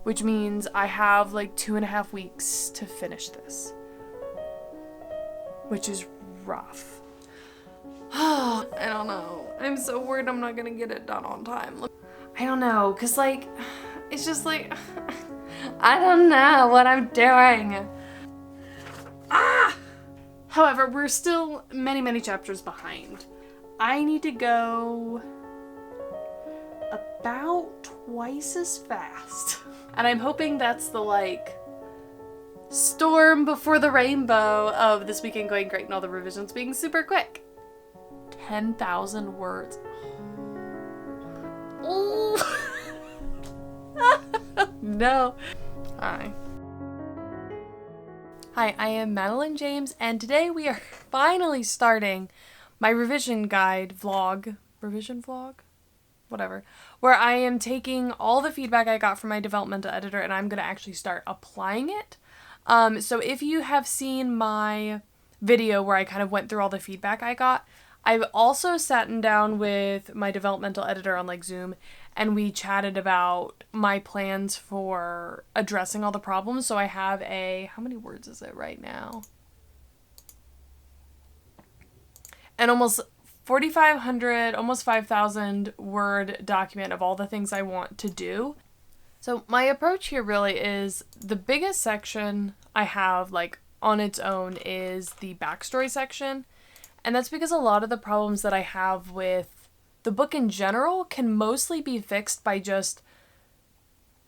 which means I have like 2.5 weeks to finish this, which is rough. I don't know. I'm so worried I'm not gonna get it done on time. I don't know, cause like, it's just like, I don't know what I'm doing. However, we're still many, many chapters behind. I need to go about twice as fast. And I'm hoping that's the like storm before the rainbow of this weekend going great and all the revisions being super quick. 10,000 words. Oh. No. Hi, I am Madeline James, and today we are finally starting my revision guide vlog, whatever, where I am taking all the feedback I got from my developmental editor and I'm going to actually start applying it. So if you have seen my video where I kind of went through all the feedback I got, I've also sat down with my developmental editor on like Zoom, and we chatted about my plans for addressing all the problems. So I have how many words is it right now? An almost 4,500, almost 5,000 word document of all the things I want to do. So my approach here really is the biggest section I have like on its own is the backstory section. And that's because a lot of the problems that I have with the book in general can mostly be fixed by just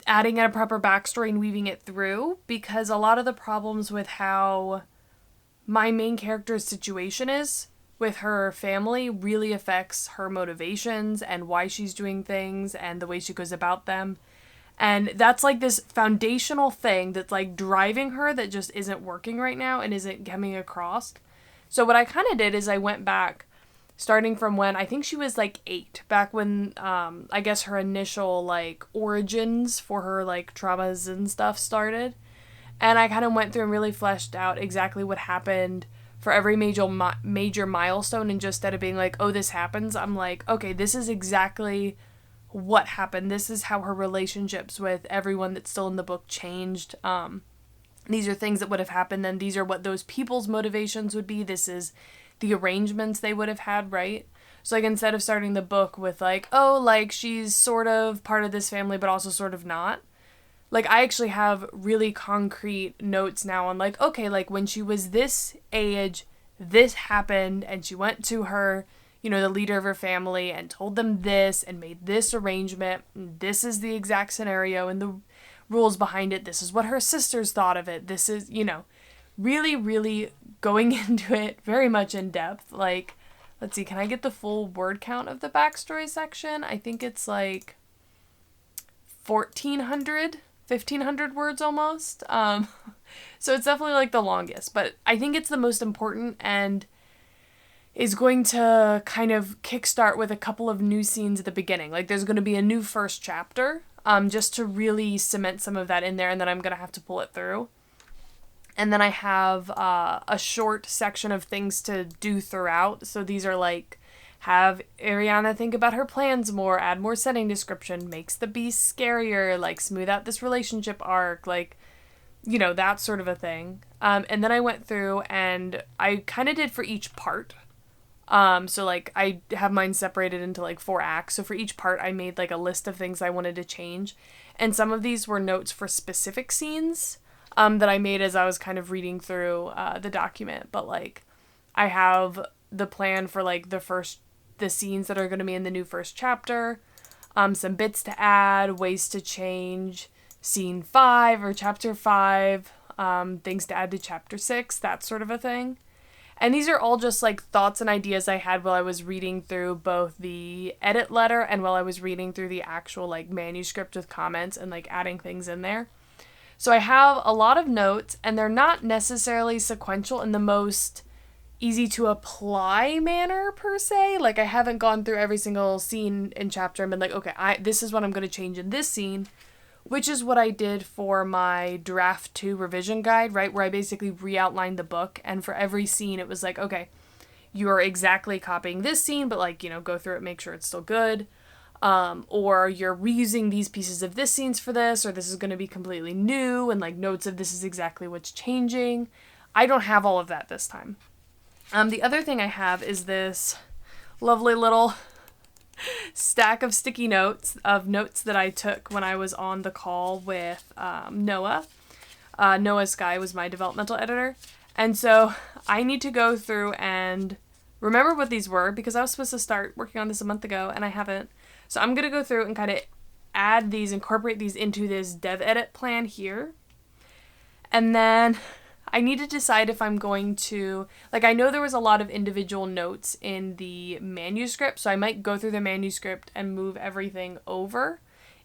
adding in a proper backstory and weaving it through, because a lot of the problems with how my main character's situation is with her family really affects her motivations and why she's doing things and the way she goes about them. And that's like this foundational thing that's like driving her that just isn't working right now and isn't coming across. So what I kind of did is I went back, starting from when I think she was like 8, back when I guess her initial like origins for her like traumas and stuff started. And I kind of went through and really fleshed out exactly what happened for every major milestone. And just instead of being like, oh, this happens, I'm like, okay, this is exactly what happened. This is how her relationships with everyone that's still in the book changed. These are things that would have happened, and these are what those people's motivations would be. This is the arrangements they would have had, right? So, like, instead of starting the book with, like, oh, like, she's sort of part of this family, but also sort of not. Like, I actually have really concrete notes now on, like, okay, like, when she was this age, this happened, and she went to her, you know, the leader of her family, and told them this, and made this arrangement, and this is the exact scenario, and the rules behind it. This is what her sisters thought of it. This is, you know, really, really going into it very much in depth. Like, let's see, can I get the full word count of the backstory section? I think it's like 1,500 words almost. So it's definitely like the longest, but I think it's the most important and is going to kind of kickstart with a couple of new scenes at the beginning. Like, there's going to be a new first chapter, just to really cement some of that in there, and then I'm going to have to pull it through. And then I have a short section of things to do throughout. So these are like, have Ariana think about her plans more, add more setting description, makes the beast scarier, like smooth out this relationship arc, like, you know, that sort of a thing. And then I went through and I kind of did for each part. So like I have mine separated into like 4 acts. So for each part I made like a list of things I wanted to change. And some of these were notes for specific scenes that I made as I was kind of reading through the document. But like I have the plan for like the scenes that are going to be in the new first chapter, some bits to add, ways to change scene 5 or chapter 5, things to add to chapter 6, that sort of a thing. And these are all just like thoughts and ideas I had while I was reading through both the edit letter and while I was reading through the actual like manuscript with comments and like adding things in there. So I have a lot of notes, and they're not necessarily sequential in the most easy to apply manner per se. Like, I haven't gone through every single scene and chapter and been like, okay, this is what I'm going to change in this scene, which is what I did for my draft 2 revision guide, right? Where I basically re-outlined the book, and for every scene it was like, okay, you are exactly copying this scene, but like, you know, go through it, make sure it's still good. or you're reusing these pieces of this scenes for this, or this is going to be completely new, and like notes of this is exactly what's changing. I don't have all of that this time. The other thing I have is this lovely little stack of sticky notes of notes that I took when I was on the call with Noah. Noah Sky was my developmental editor. And so I need to go through and remember what these were because I was supposed to start working on this a month ago and I haven't. So I'm going to go through and kind of add these, incorporate these into this dev edit plan here. And then I need to decide if I'm going to, like, I know there was a lot of individual notes in the manuscript, so I might go through the manuscript and move everything over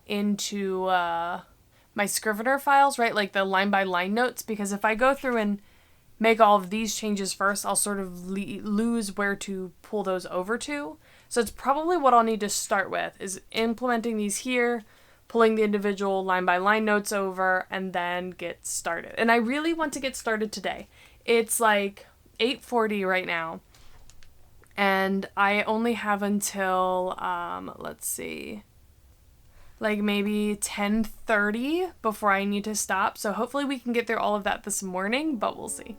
into my Scrivener files, right? Like the line by line notes, because if I go through and make all of these changes first, I'll sort of lose where to pull those over to. So it's probably what I'll need to start with is implementing these here, pulling the individual line by line notes over, and then get started. And I really want to get started today. It's like 8:40 right now, and I only have until, let's see, like maybe 10:30 before I need to stop. So hopefully we can get through all of that this morning, but we'll see.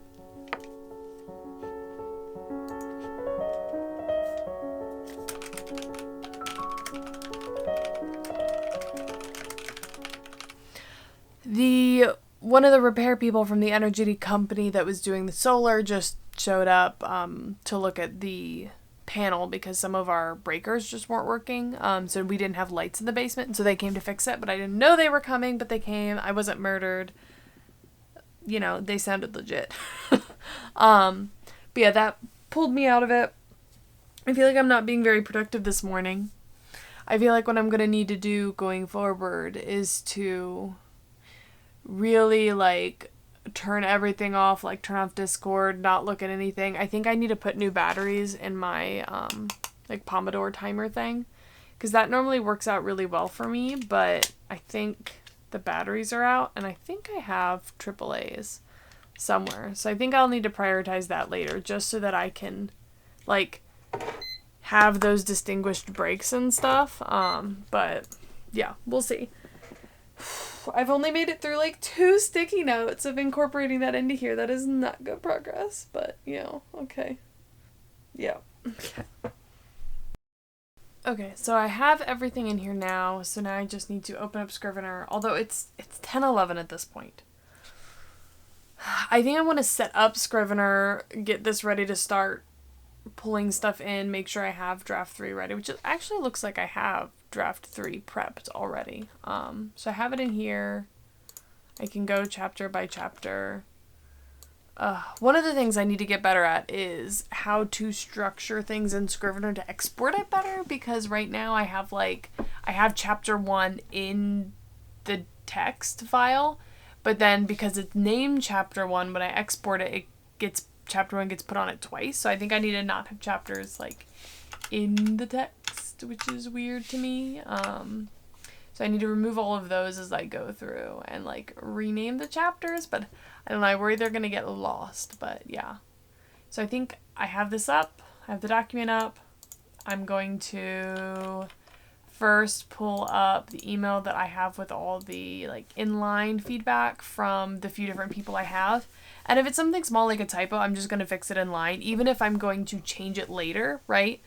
One of the repair people from the energy company that was doing the solar just showed up to look at the panel because some of our breakers just weren't working. So we didn't have lights in the basement, and so they came to fix it, but I didn't know they were coming, but they came. I wasn't murdered. You know, they sounded legit. But yeah, that pulled me out of it. I feel like I'm not being very productive this morning. I feel like what I'm going to need to do going forward is to really like turn everything off, like turn off Discord, not look at anything. I think I need to put new batteries in my like Pomodoro timer thing because that normally works out really well for me, but I think the batteries are out and I think I have AAAs somewhere. So I think I'll need to prioritize that later just so that I can like have those distinguished breaks and stuff. But yeah, we'll see. I've only made it through like 2 sticky notes of incorporating that into here. That is not good progress, but you know, okay. Yeah. Okay. Okay, so I have everything in here now, so now I just need to open up Scrivener, although it's 10:11 at this point. I think I want to set up Scrivener, get this ready to start pulling stuff in, make sure I have draft 3 ready, which actually looks like I have draft 3 prepped already. So I have it in here. I can go chapter by chapter. One of the things I need to get better at is how to structure things in Scrivener to export it better, because right now I have chapter 1 in the text file, but then because it's named chapter 1, when I export it, chapter 1 gets put on it twice. So I think I need to not have chapters like in the text, which is weird to me. So I need to remove all of those as I go through and like rename the chapters, but I don't know, I worry they're gonna get lost, but yeah. So I think I have this up, I have the document up. I'm going to first pull up the email that I have with all the like inline feedback from the few different people I have. And if it's something small like a typo, I'm just going to fix it in line, even if I'm going to change it later, right?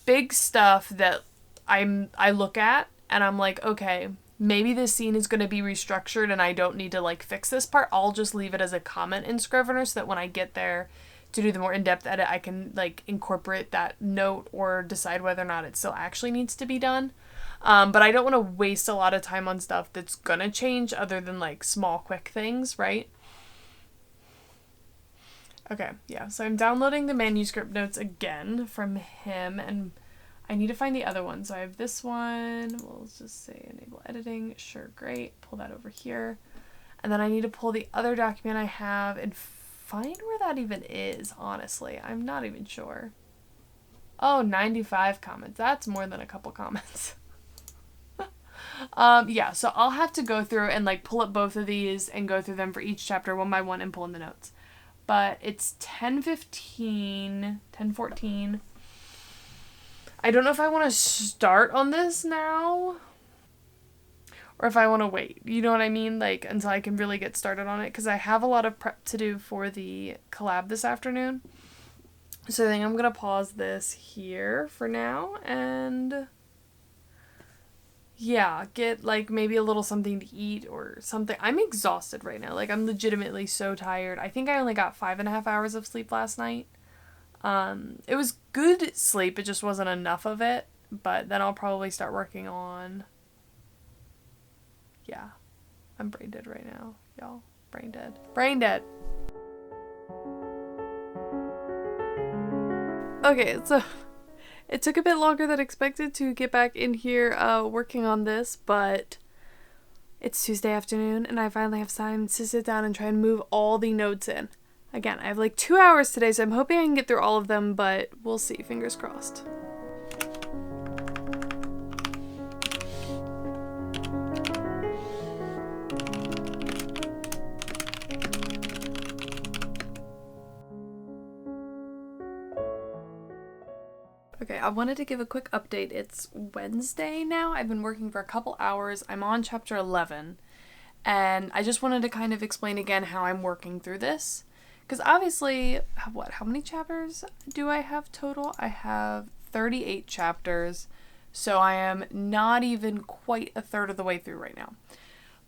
Big stuff that I look at and I'm like, okay, maybe this scene is going to be restructured and I don't need to like fix this part. I'll just leave it as a comment in Scrivener so that when I get there to do the more in-depth edit, I can like incorporate that note or decide whether or not it still actually needs to be done. But I don't want to waste a lot of time on stuff that's going to change other than like small, quick things, right? Okay, yeah, so I'm downloading the manuscript notes again from him, and I need to find the other one. So I have this one. We'll just say enable editing. Sure, great. Pull that over here. And then I need to pull the other document I have and find where that even is, honestly. I'm not even sure. Oh, 95 comments. That's more than a couple comments. Yeah, so I'll have to go through and like pull up both of these and go through them for each chapter one by one and pull in the notes. But it's 10:14. I don't know if I want to start on this now or if I want to wait. You know what I mean? Like, until I can really get started on it, because I have a lot of prep to do for the collab this afternoon. So I think I'm going to pause this here for now and yeah, get like maybe a little something to eat or something. I'm exhausted right now. Like, I'm legitimately so tired. I think I only got 5.5 hours of sleep last night. It was good sleep, it just wasn't enough of it, but then I'll probably start working on, yeah, I'm brain dead right now, y'all, brain dead. Okay, so it took a bit longer than expected to get back in here, working on this, but it's Tuesday afternoon, and I finally have time to sit down and try and move all the notes in. Again, I have like 2 hours today, so I'm hoping I can get through all of them, but we'll see. Fingers crossed. Okay, I wanted to give a quick update. It's Wednesday now. I've been working for a couple hours. I'm on chapter 11, and I just wanted to kind of explain again how I'm working through this. Because obviously, how many chapters do I have total? I have 38 chapters, so I am not even quite a third of the way through right now.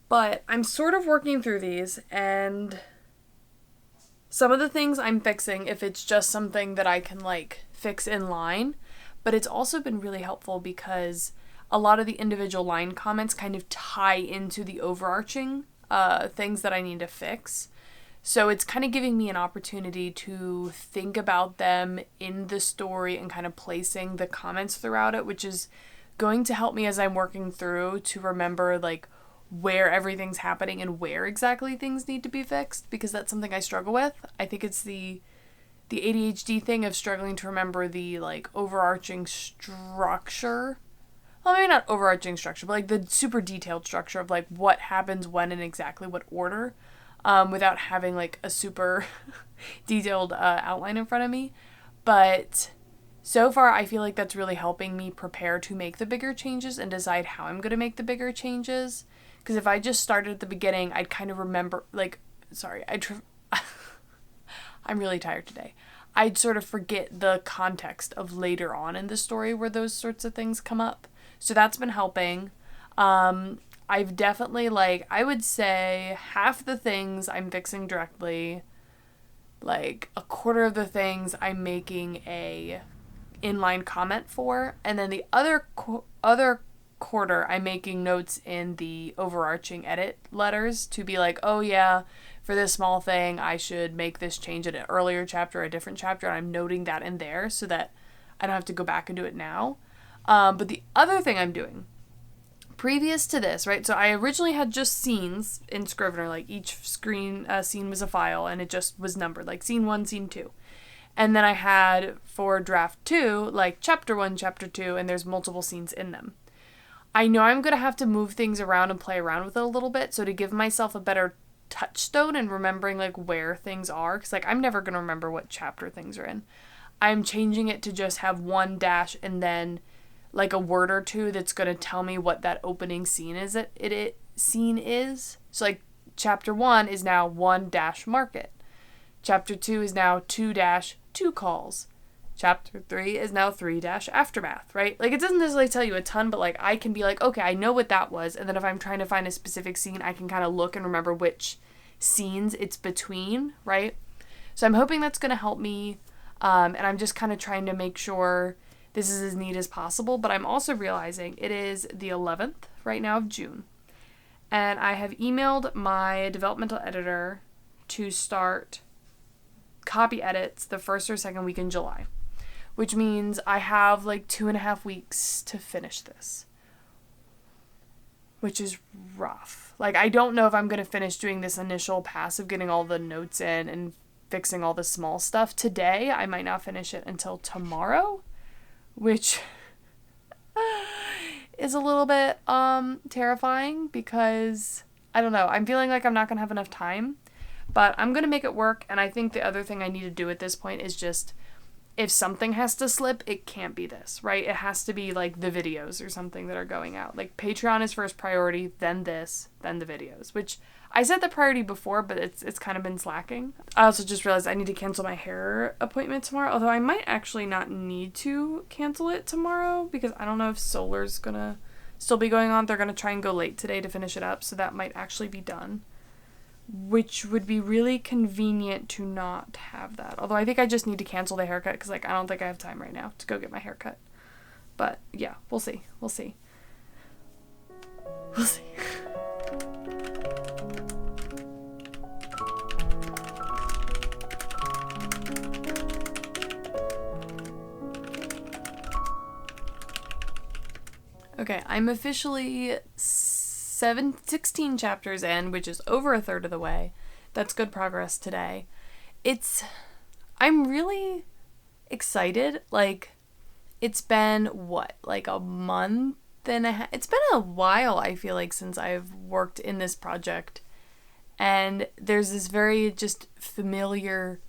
But I'm sort of working through these, and some of the things I'm fixing if it's just something that I can like fix in line, but it's also been really helpful because a lot of the individual line comments kind of tie into the overarching things that I need to fix. So it's kind of giving me an opportunity to think about them in the story and kind of placing the comments throughout it, which is going to help me as I'm working through to remember like where everything's happening and where exactly things need to be fixed, because that's something I struggle with. I think it's the ADHD thing of struggling to remember the like overarching structure. Well, maybe not overarching structure, but like the super detailed structure of like what happens when and exactly what order. Without having like a super detailed outline in front of me. But so far I feel like that's really helping me prepare to make the bigger changes and decide how I'm going to make the bigger changes. Because if I just started at the beginning, I'd kind of remember, like, I'm really tired today. I'd sort of forget the context of later on in the story where those sorts of things come up. So that's been helping. I've definitely, like, I would say half the things I'm fixing directly, like a quarter of the things I'm making a inline comment for, and then the other quarter I'm making notes in the overarching edit letters to be like, oh yeah, for this small thing I should make this change in an earlier chapter or a different chapter, and I'm noting that in there so that I don't have to go back and do it now. But the other thing I'm doing previous to this, right, so I originally had just scenes in Scrivener, like each scene was a file and it just was numbered, like scene 1, scene 2. And then I had for draft 2, like chapter 1, chapter 2, and there's multiple scenes in them. I know I'm going to have to move things around and play around with it a little bit, so to give myself a better touchstone and remembering like where things are, because like I'm never going to remember what chapter things are in. I'm changing it to just have one dash and then like a word or two that's going to tell me what that opening scene is. Scene is. So like chapter 1 is now 1 dash market. Chapter 2 is now 2 dash 2 calls. Chapter 3 is now 3 dash aftermath, right? Like it doesn't necessarily tell you a ton, but like I can be like, okay, I know what that was. And then if I'm trying to find a specific scene, I can kind of look and remember which scenes it's between, right? So I'm hoping that's going to help me. And I'm just kind of trying to make sure this is as neat as possible, but I'm also realizing it is the 11th right now of June, and I have emailed my developmental editor to start copy edits the first or second week in July, which means I have like 2.5 weeks to finish this, which is rough. Like, I don't know if I'm going to finish doing this initial pass of getting all the notes in and fixing all the small stuff today. I might not finish it until tomorrow, which is a little bit terrifying because I don't know. I'm feeling like I'm not going to have enough time, but I'm going to make it work. And I think the other thing I need to do at this point is just if something has to slip, it can't be this, right? It has to be like the videos or something that are going out. Like Patreon is first priority, then this, then the videos, which I said the priority before, but it's kind of been slacking. I also just realized I need to cancel my hair appointment tomorrow, although I might actually not need to cancel it tomorrow because I don't know if solar's gonna still be going on. They're gonna try and go late today to finish it up, so that might actually be done, which would be really convenient to not have that. Although I think I just need to cancel the haircut because, like, I don't think I have time right now to go get my haircut. But, yeah, we'll see. We'll see. We'll see. Okay, I'm officially 16 chapters in, which is over a third of the way. That's good progress today. I'm really excited. Like, it's been, like a month and a half? It's been a while, I feel like, since I've worked in this project. And there's this very just familiar,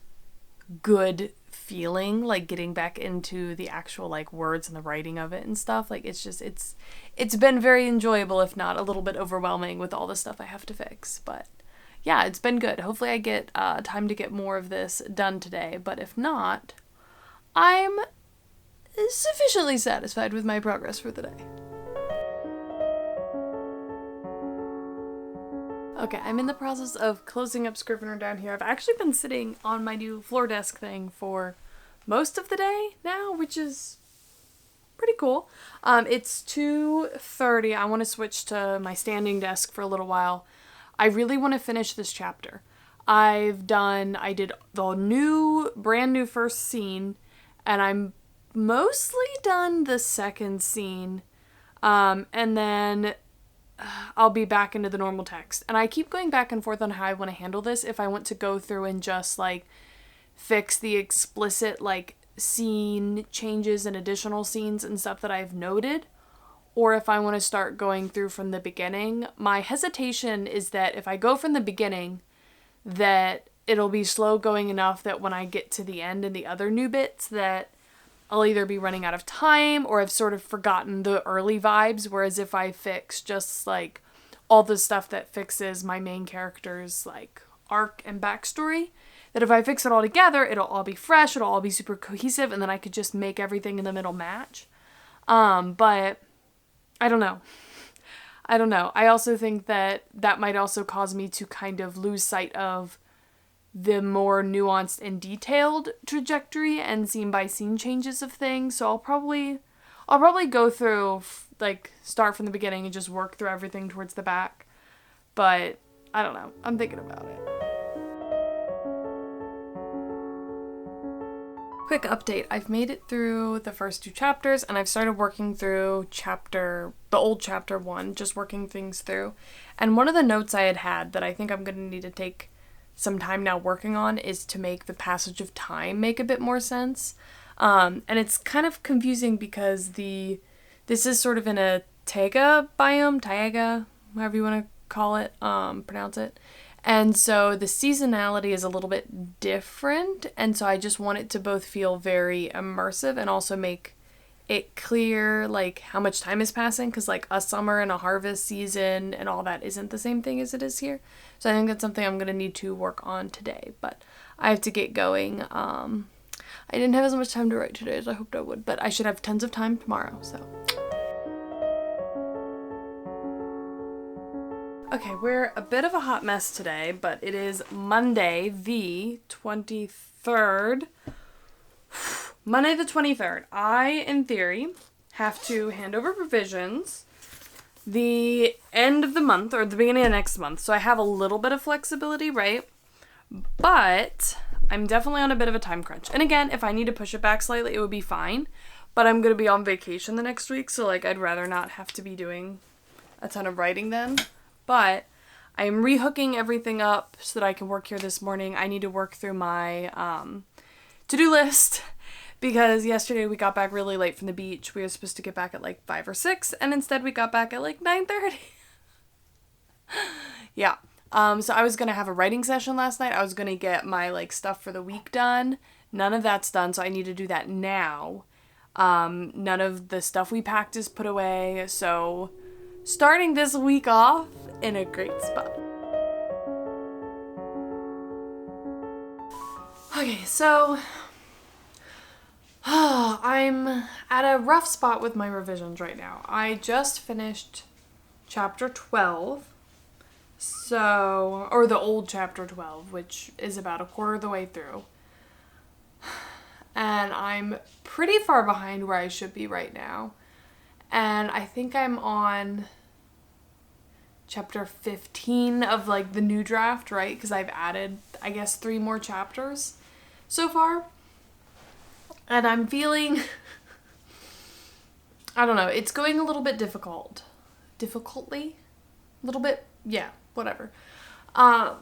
good feeling, like getting back into the actual like words and the writing of it and stuff. Like it's been very enjoyable, if not a little bit overwhelming with all the stuff I have to fix. But yeah, it's been good. Hopefully I get time to get more of this done today. But if not, I'm sufficiently satisfied with my progress for the day. Okay, I'm in the process of closing up Scrivener down here. I've actually been sitting on my new floor desk thing for most of the day now, which is pretty cool. It's 2:30. I want to switch to my standing desk for a little while. I really want to finish this chapter. I did the brand new first scene, and I'm mostly done the second scene, and then I'll be back into the normal text. And I keep going back and forth on how I want to handle this, if I want to go through and just like fix the explicit like scene changes and additional scenes and stuff that I've noted, or if I want to start going through from the beginning. My hesitation is that if I go from the beginning, that it'll be slow going enough that when I get to the end and the other new bits that I'll either be running out of time or I've sort of forgotten the early vibes, whereas if I fix just like all the stuff that fixes my main character's like arc and backstory, that if I fix it all together, it'll all be fresh, it'll all be super cohesive, and then I could just make everything in the middle match. But I don't know. I also think that might also cause me to kind of lose sight of the more nuanced and detailed trajectory and scene by scene changes of things. So I'll probably go through, like, start from the beginning and just work through everything towards the back. But I don't know. I'm thinking about it. Quick update. I've made it through the first 2 chapters, and I've started working through the old chapter 1, just working things through. And one of the notes I had that I think I'm going to need to take some time now working on is to make the passage of time make a bit more sense. And it's kind of confusing because this is sort of in a taiga biome, however you want to call it, pronounce it. And so the seasonality is a little bit different, and so I just want it to both feel very immersive and also make it clear, like, how much time is passing, because, like, a summer and a harvest season and all that isn't the same thing as it is here. So I think that's something I'm going to need to work on today, but I have to get going. I didn't have as much time to write today as I hoped I would, but I should have tons of time tomorrow, so. Okay, we're a bit of a hot mess today, but it is Monday the 23rd. Monday the 23rd. I, in theory, have to hand over revisions the end of the month or the beginning of next month. So I have a little bit of flexibility, right? But I'm definitely on a bit of a time crunch. And again, if I need to push it back slightly, it would be fine. But I'm going to be on vacation the next week, so like I'd rather not have to be doing a ton of writing then. But I am rehooking everything up so that I can work here this morning. I need to work through my to-do list because yesterday we got back really late from the beach. We were supposed to get back at like 5 or 6, and instead we got back at like 9:30. Yeah. So I was going to have a writing session last night. I was going to get my like stuff for the week done. None of that's done, so I need to do that now. None of the stuff we packed is put away, so starting this week off in a great spot. Okay, so I'm at a rough spot with my revisions right now. I just finished chapter 12, or the old chapter 12, which is about a quarter of the way through. And I'm pretty far behind where I should be right now. And I think I'm on chapter 15 of like the new draft, right? Because I've added, I guess, 3 more chapters so far. And I'm feeling, I don't know, it's going a little bit difficultly? A little bit, yeah, whatever. I've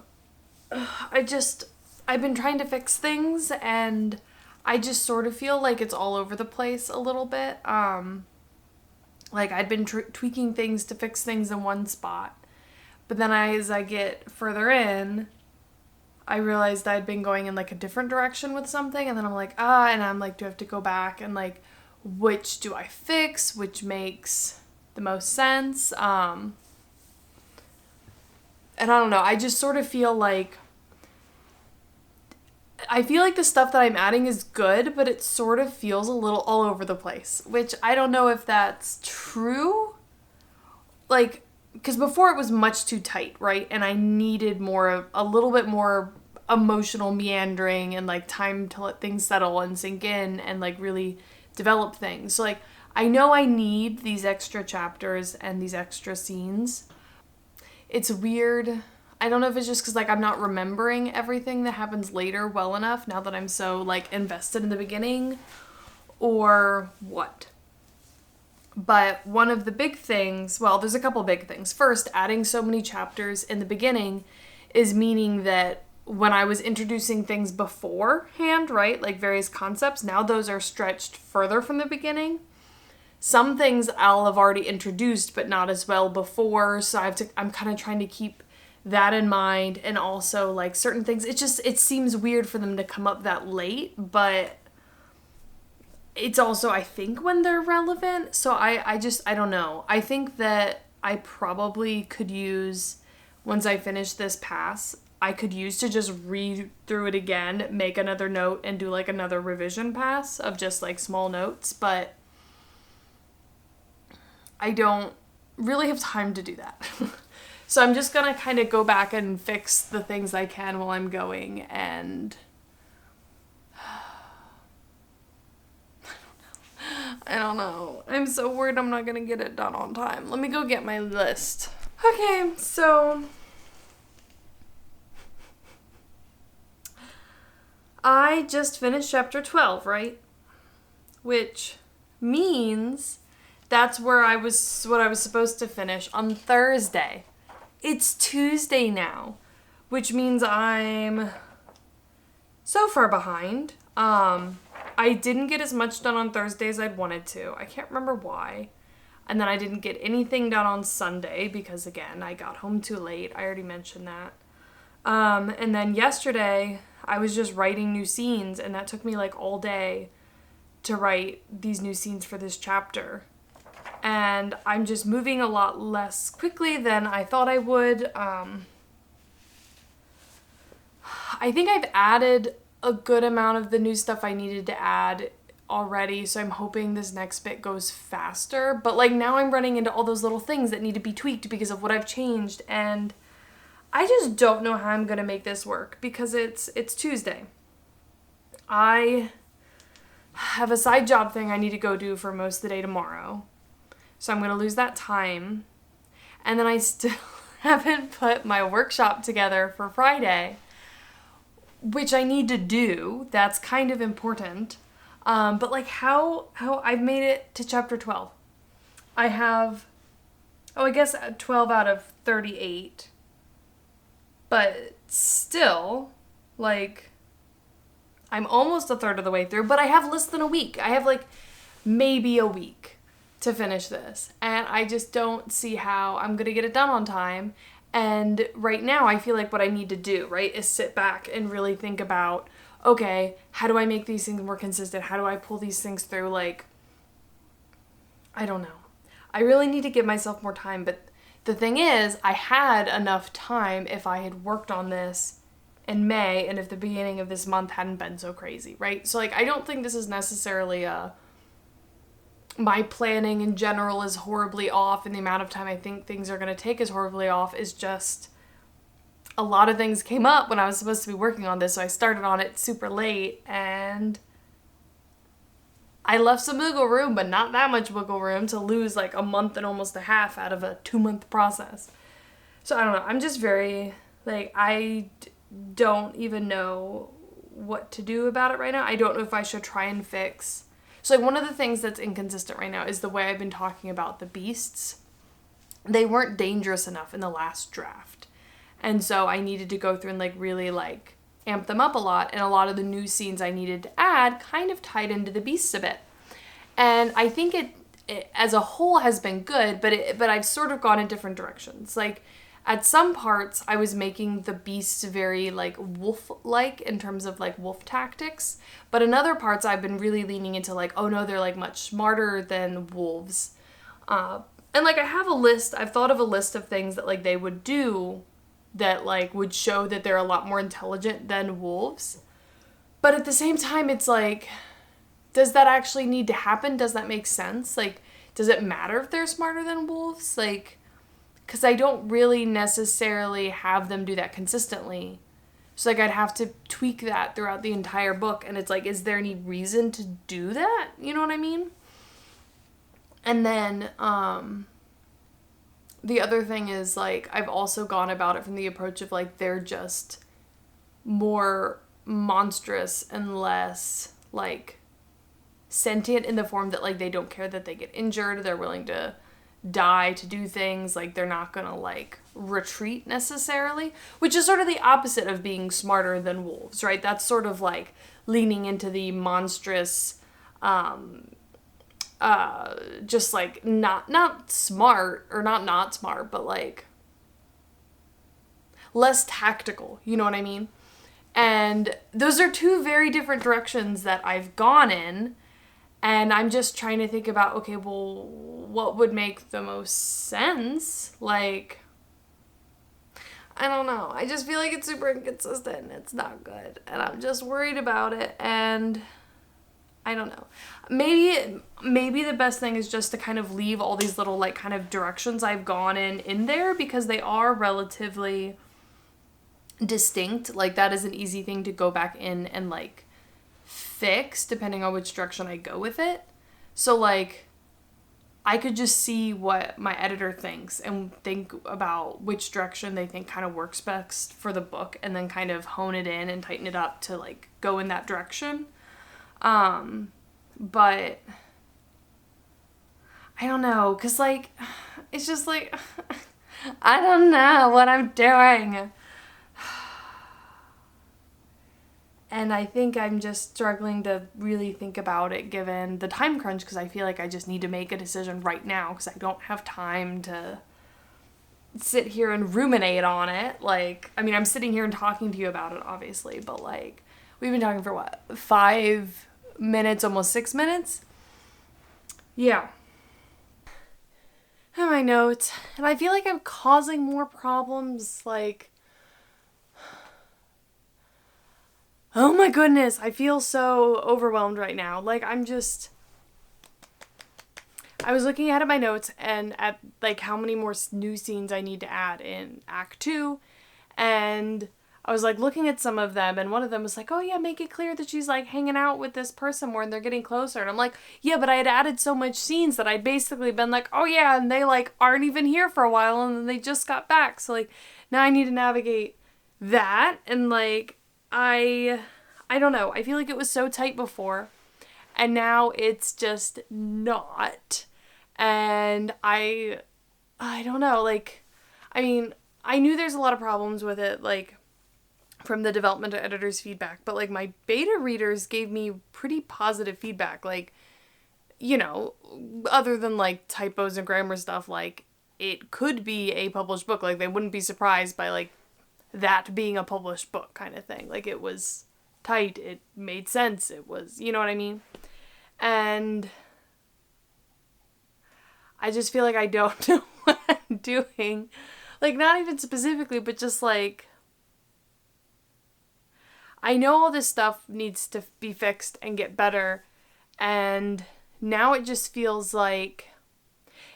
been trying to fix things, and I just sort of feel like it's all over the place a little bit. Like I'd been tweaking things to fix things in one spot, but then as I get further in, I realized I'd been going in like a different direction with something, and then I'm like, and I'm like, do I have to go back and like, which do I fix? Which makes the most sense? And I don't know, I just sort of feel like the stuff that I'm adding is good, but it sort of feels a little all over the place, which I don't know if that's true. Like, because before it was much too tight, right? And I needed a little bit more emotional meandering and like time to let things settle and sink in and like really develop things. So like, I know I need these extra chapters and these extra scenes. It's weird. I don't know if it's just because like I'm not remembering everything that happens later well enough now that I'm so like invested in the beginning, or what. But one of the big things, well, there's a couple big things. First, adding so many chapters in the beginning is meaning that when I was introducing things beforehand, right, like various concepts, now those are stretched further from the beginning. Some things I'll have already introduced, but not as well before, so I'm kind of trying to keep that in mind. And also like certain things, it seems weird for them to come up that late, but it's also, I think, when they're relevant. So I don't know. I think that I probably could use, once I finish this pass, I could use to just read through it again, make another note, and do like another revision pass of just like small notes, but I don't really have time to do that. So I'm just gonna kind of go back and fix the things I can while I'm going, and I don't know. I'm so worried I'm not gonna get it done on time. Let me go get my list. Okay, so I just finished chapter 12, right? Which means that's what I was supposed to finish on Thursday. It's Tuesday now, which means I'm so far behind. I didn't get as much done on Thursday as I'd wanted to. I can't remember why. And then I didn't get anything done on Sunday because, again, I got home too late. I already mentioned that. And then yesterday, I was just writing new scenes, and that took me like all day to write these new scenes for this chapter. And I'm just moving a lot less quickly than I thought I would. I think I've added a good amount of the new stuff I needed to add already, so I'm hoping this next bit goes faster. But like now I'm running into all those little things that need to be tweaked because of what I've changed, and I just don't know how I'm gonna make this work because it's Tuesday. I have a side job thing I need to go do for most of the day tomorrow. So I'm going to lose that time. And then I still haven't put my workshop together for Friday, which I need to do. That's kind of important. But like how I've made it to chapter 12. I have, I guess 12 out of 38. But still, like, I'm almost a third of the way through, but I have less than a week. I have like maybe a week to finish this, and I just don't see how I'm gonna get it done on time. And right now I feel like what I need to do, right, is sit back and really think about, okay, how do I make these things more consistent? How do I pull these things through? Like, I don't know. I really need to give myself more time, but the thing is, I had enough time if I had worked on this in May and if the beginning of this month hadn't been so crazy, right? So, like, I don't think this is necessarily my planning in general is horribly off, and the amount of time I think things are going to take is horribly off. Is just a lot of things came up when I was supposed to be working on this, so I started on it super late, and I left some wiggle room, but not that much wiggle room to lose like a month and almost a half out of a 2-month process. So I don't know. I'm just very, like, I don't even know what to do about it right now. I don't know if I should try and fix. So, like, one of the things that's inconsistent right now is the way I've been talking about the beasts. They weren't dangerous enough in the last draft. And so I needed to go through and, like, really, like, amp them up a lot, and a lot of the new scenes I needed to add kind of tied into the beasts a bit. And I think it as a whole has been good, but I've sort of gone in different directions. Like, at some parts I was making the beasts very like wolf-like in terms of like wolf tactics, but in other parts I've been really leaning into like, oh no, they're like much smarter than wolves. And like I've thought of a list of things that like they would do that like would show that they're a lot more intelligent than wolves. But at the same time, it's like, does that actually need to happen? Does that make sense? Like, does it matter if they're smarter than wolves? Like, because I don't really necessarily have them do that consistently. So like I'd have to tweak that throughout the entire book, and it's like, is there any reason to do that? You know what I mean? And then the other thing is, like, I've also gone about it from the approach of, like, they're just more monstrous and less, like, sentient in the form that, like, they don't care that they get injured. They're willing to die to do things. Like, they're not gonna, like, retreat necessarily, which is sort of the opposite of being smarter than wolves, right? That's sort of, like, leaning into the monstrous, just like not smart, or not smart, but like less tactical, you know what I mean? And those are two very different directions that I've gone in, and I'm just trying to think about, okay, well, what would make the most sense? Like, I don't know. I just feel like it's super inconsistent. It's not good, and I'm just worried about it, and I don't know. Maybe the best thing is just to kind of leave all these little, like, kind of directions I've gone in there, because they are relatively distinct. Like, that is an easy thing to go back in and, like, fix depending on which direction I go with it. So, like, I could just see what my editor thinks and think about which direction they think kind of works best for the book, and then kind of hone it in and tighten it up to, like, go in that direction. But I don't know, cause like, it's just like, I don't know what I'm doing. And I think I'm just struggling to really think about it given the time crunch, cause I feel like I just need to make a decision right now, cause I don't have time to sit here and ruminate on it. Like, I mean, I'm sitting here and talking to you about it, obviously, but like, we've been talking for what, 5 minutes, almost 6 minutes? Yeah. And my notes, and I feel like I'm causing more problems, like, oh my goodness, I feel so overwhelmed right now. Like, I was looking ahead at my notes and at, like, how many more new scenes I need to add in Act 2, and I was, like, looking at some of them, and one of them was like, oh, yeah, make it clear that she's, like, hanging out with this person more and they're getting closer. And I'm like, yeah, but I had added so much scenes that I'd basically been like, oh, yeah, and they, like, aren't even here for a while, and then they just got back. So, like, now I need to navigate that, and, like, I don't know. I feel like it was so tight before, and now it's just not. And I don't know, like, I mean, I knew there's a lot of problems with it, like, from the developmental editor's feedback, but, like, my beta readers gave me pretty positive feedback, like, you know, other than, like, typos and grammar stuff, like, it could be a published book, like, they wouldn't be surprised by, like, that being a published book kind of thing, like, it was tight. It made sense. It was, you know what I mean? And I just feel like I don't know what I'm doing. Like, not even specifically, but just like, I know all this stuff needs to be fixed and get better. And now it just feels like,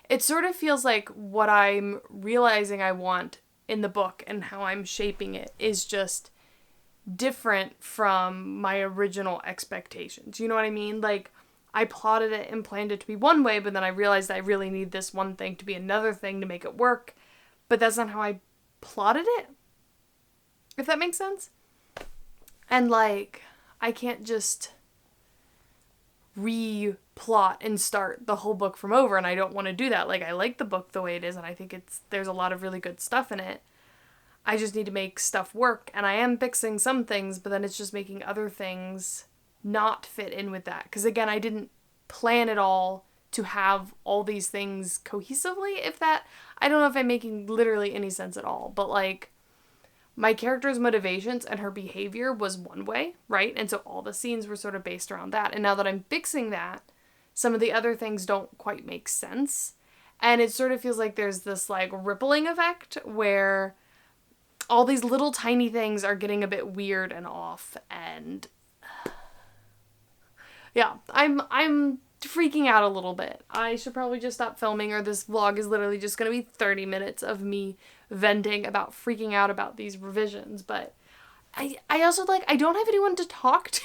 it sort of feels like what I'm realizing I want in the book and how I'm shaping it is just different from my original expectations. You know what I mean? Like, I plotted it and planned it to be one way, but then I realized I really need this one thing to be another thing to make it work. But that's not how I plotted it. If that makes sense. And like, I can't just re-plot and start the whole book from over, and I don't want to do that. Like, I like the book the way it is, and I think there's a lot of really good stuff in it. I just need to make stuff work, and I am fixing some things, but then it's just making other things not fit in with that. Because again, I didn't plan it all to have all these things cohesively, I don't know if I'm making literally any sense at all, but like, my character's motivations and her behavior was one way, right? And so all the scenes were sort of based around that. And now that I'm fixing that, some of the other things don't quite make sense. And it sort of feels like there's this like rippling effect where all these little tiny things are getting a bit weird and off. And yeah, I'm freaking out a little bit. I should probably just stop filming, or this vlog is literally just going to be 30 minutes of me venting about freaking out about these revisions. But I also, like, I don't have anyone to talk to.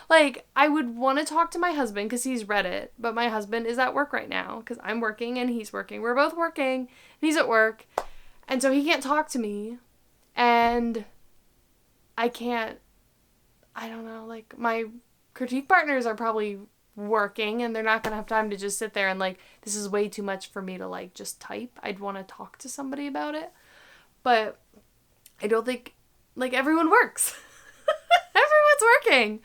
Like, I would want to talk to my husband because he's read it, but my husband is at work right now because I'm working and he's working. We're both working and he's at work, and so he can't talk to me, and I don't know, like, my critique partners are probably working and they're not gonna have time to just sit there and like, this is way too much for me to like just type. I'd want to talk to somebody about it, but I don't think, like, everyone works. Everyone's working,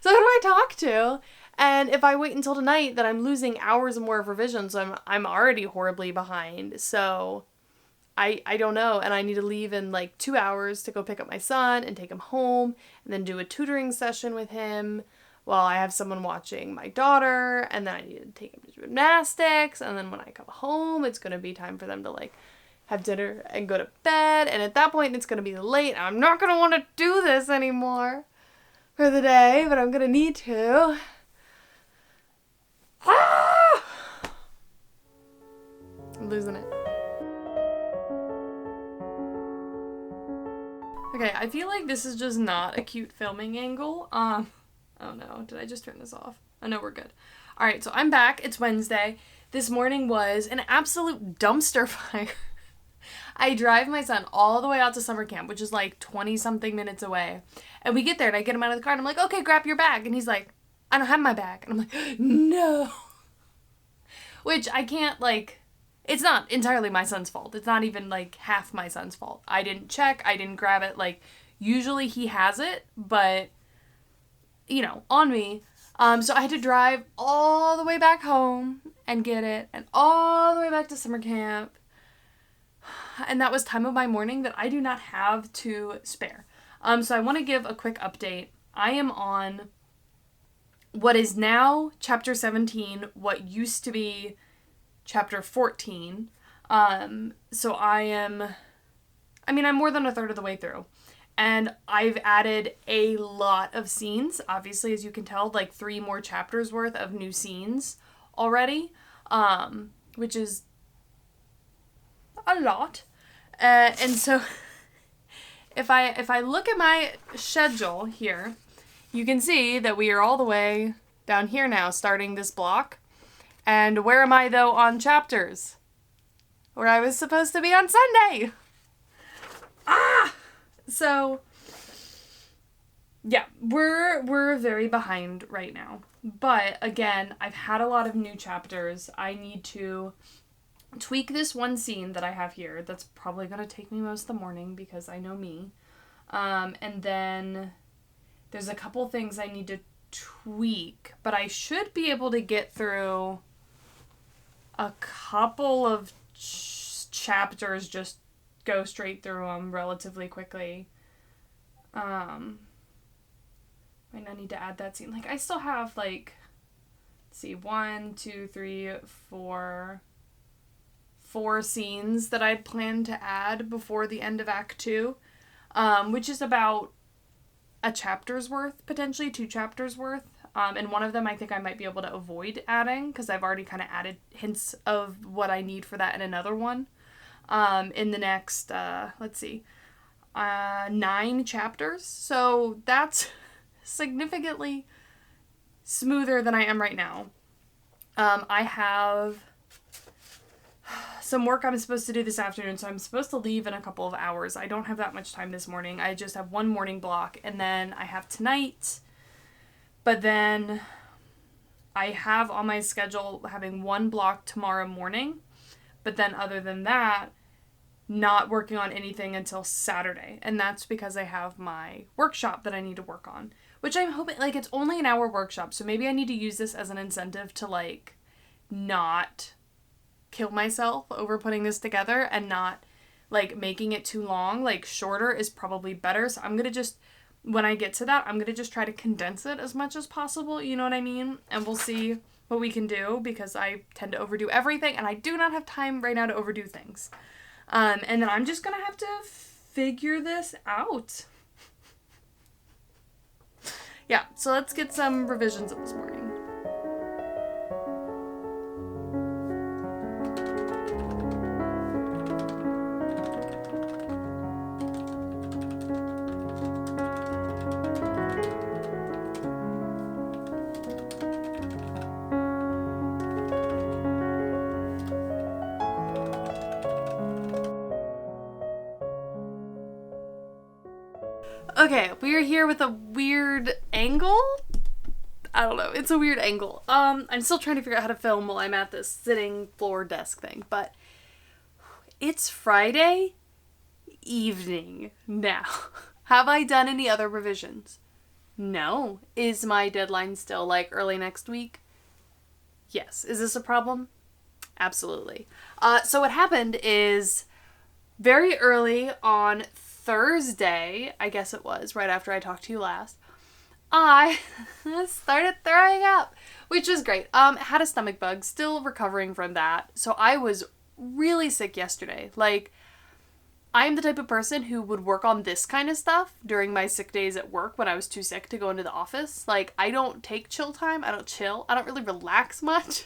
so who do I talk to? And if I wait until tonight, then I'm losing hours more of revisions. I'm already horribly behind, so I don't know, and I need to leave in like 2 hours to go pick up my son and take him home and then do a tutoring session with him while I have someone watching my daughter, and then I need to take him to gymnastics, and then when I come home, it's going to be time for them to like have dinner and go to bed, and at that point, it's going to be late, and I'm not going to want to do this anymore for the day, but I'm going to need to. Ah! I'm losing it. Okay, I feel like this is just not a cute filming angle. Oh no, did I just turn this off? Oh no, we're good. Alright, so I'm back. It's Wednesday. This morning was an absolute dumpster fire. I drive my son all the way out to summer camp, which is like 20-something minutes away. And we get there and I get him out of the car and I'm like, okay, grab your bag. And he's like, I don't have my bag. And I'm like, no. Which I can't, like, it's not entirely my son's fault. It's not even like half my son's fault. I didn't check. I didn't grab it. Like, usually he has it, but, you know, on me. So I had to drive all the way back home and get it, and all the way back to summer camp. And that was time of my morning that I do not have to spare. So I want to give a quick update. I am on what is now chapter 17, what used to be chapter 14. So I'm more than a third of the way through. And I've added a lot of scenes, obviously, as you can tell, like 3 more chapters worth of new scenes already, which is a lot. And so if I look at my schedule here, you can see that we are all the way down here now, starting this block. And where am I, though, on chapters? Where I was supposed to be on Sunday. So, yeah, we're very behind right now. But, again, I've had a lot of new chapters. I need to tweak this one scene that I have here. That's probably going to take me most of the morning because I know me. And then there's a couple things I need to tweak. But I should be able to get through a couple of chapters, just go straight through them relatively quickly. Might not need to add that scene. Like, I still have, like, let's see, 1, 2, 3, 4 scenes that I'd planned to add before the end of Act 2, which is about a chapter's worth, potentially 2 chapters worth. And one of them I think I might be able to avoid adding because I've already kind of added hints of what I need for that in another one. In the next, 9 chapters. So that's significantly smoother than I am right now. I have some work I'm supposed to do this afternoon, so I'm supposed to leave in a couple of hours. I don't have that much time this morning. I just have one morning block, and then I have tonight, but then I have on my schedule having one block tomorrow morning, but then other than that, not working on anything until Saturday, and that's because I have my workshop that I need to work on, which I'm hoping, like, it's only an hour workshop, so maybe I need to use this as an incentive to, like, not kill myself over putting this together and not, like, making it too long. Like, shorter is probably better, so I'm gonna just, when I get to that, I'm gonna just try to condense it as much as possible, you know what I mean? And we'll see what we can do, because I tend to overdo everything, and I do not have time right now to overdo things. And then I'm just gonna have to figure this out. Yeah, so let's get some revisions of this morning. Okay, we are here with a weird angle. I don't know. It's a weird angle. I'm still trying to figure out how to film while I'm at this sitting floor desk thing, but it's Friday evening now. Have I done any other revisions? No. Is my deadline still like early next week? Yes. Is this a problem? Absolutely. So what happened is very early on Thursday, I guess it was, right after I talked to you last, I started throwing up, which was great. Had a stomach bug, still recovering from that. So I was really sick yesterday. Like, I'm the type of person who would work on this kind of stuff during my sick days at work when I was too sick to go into the office. Like, I don't take chill time. I don't chill. I don't really relax much.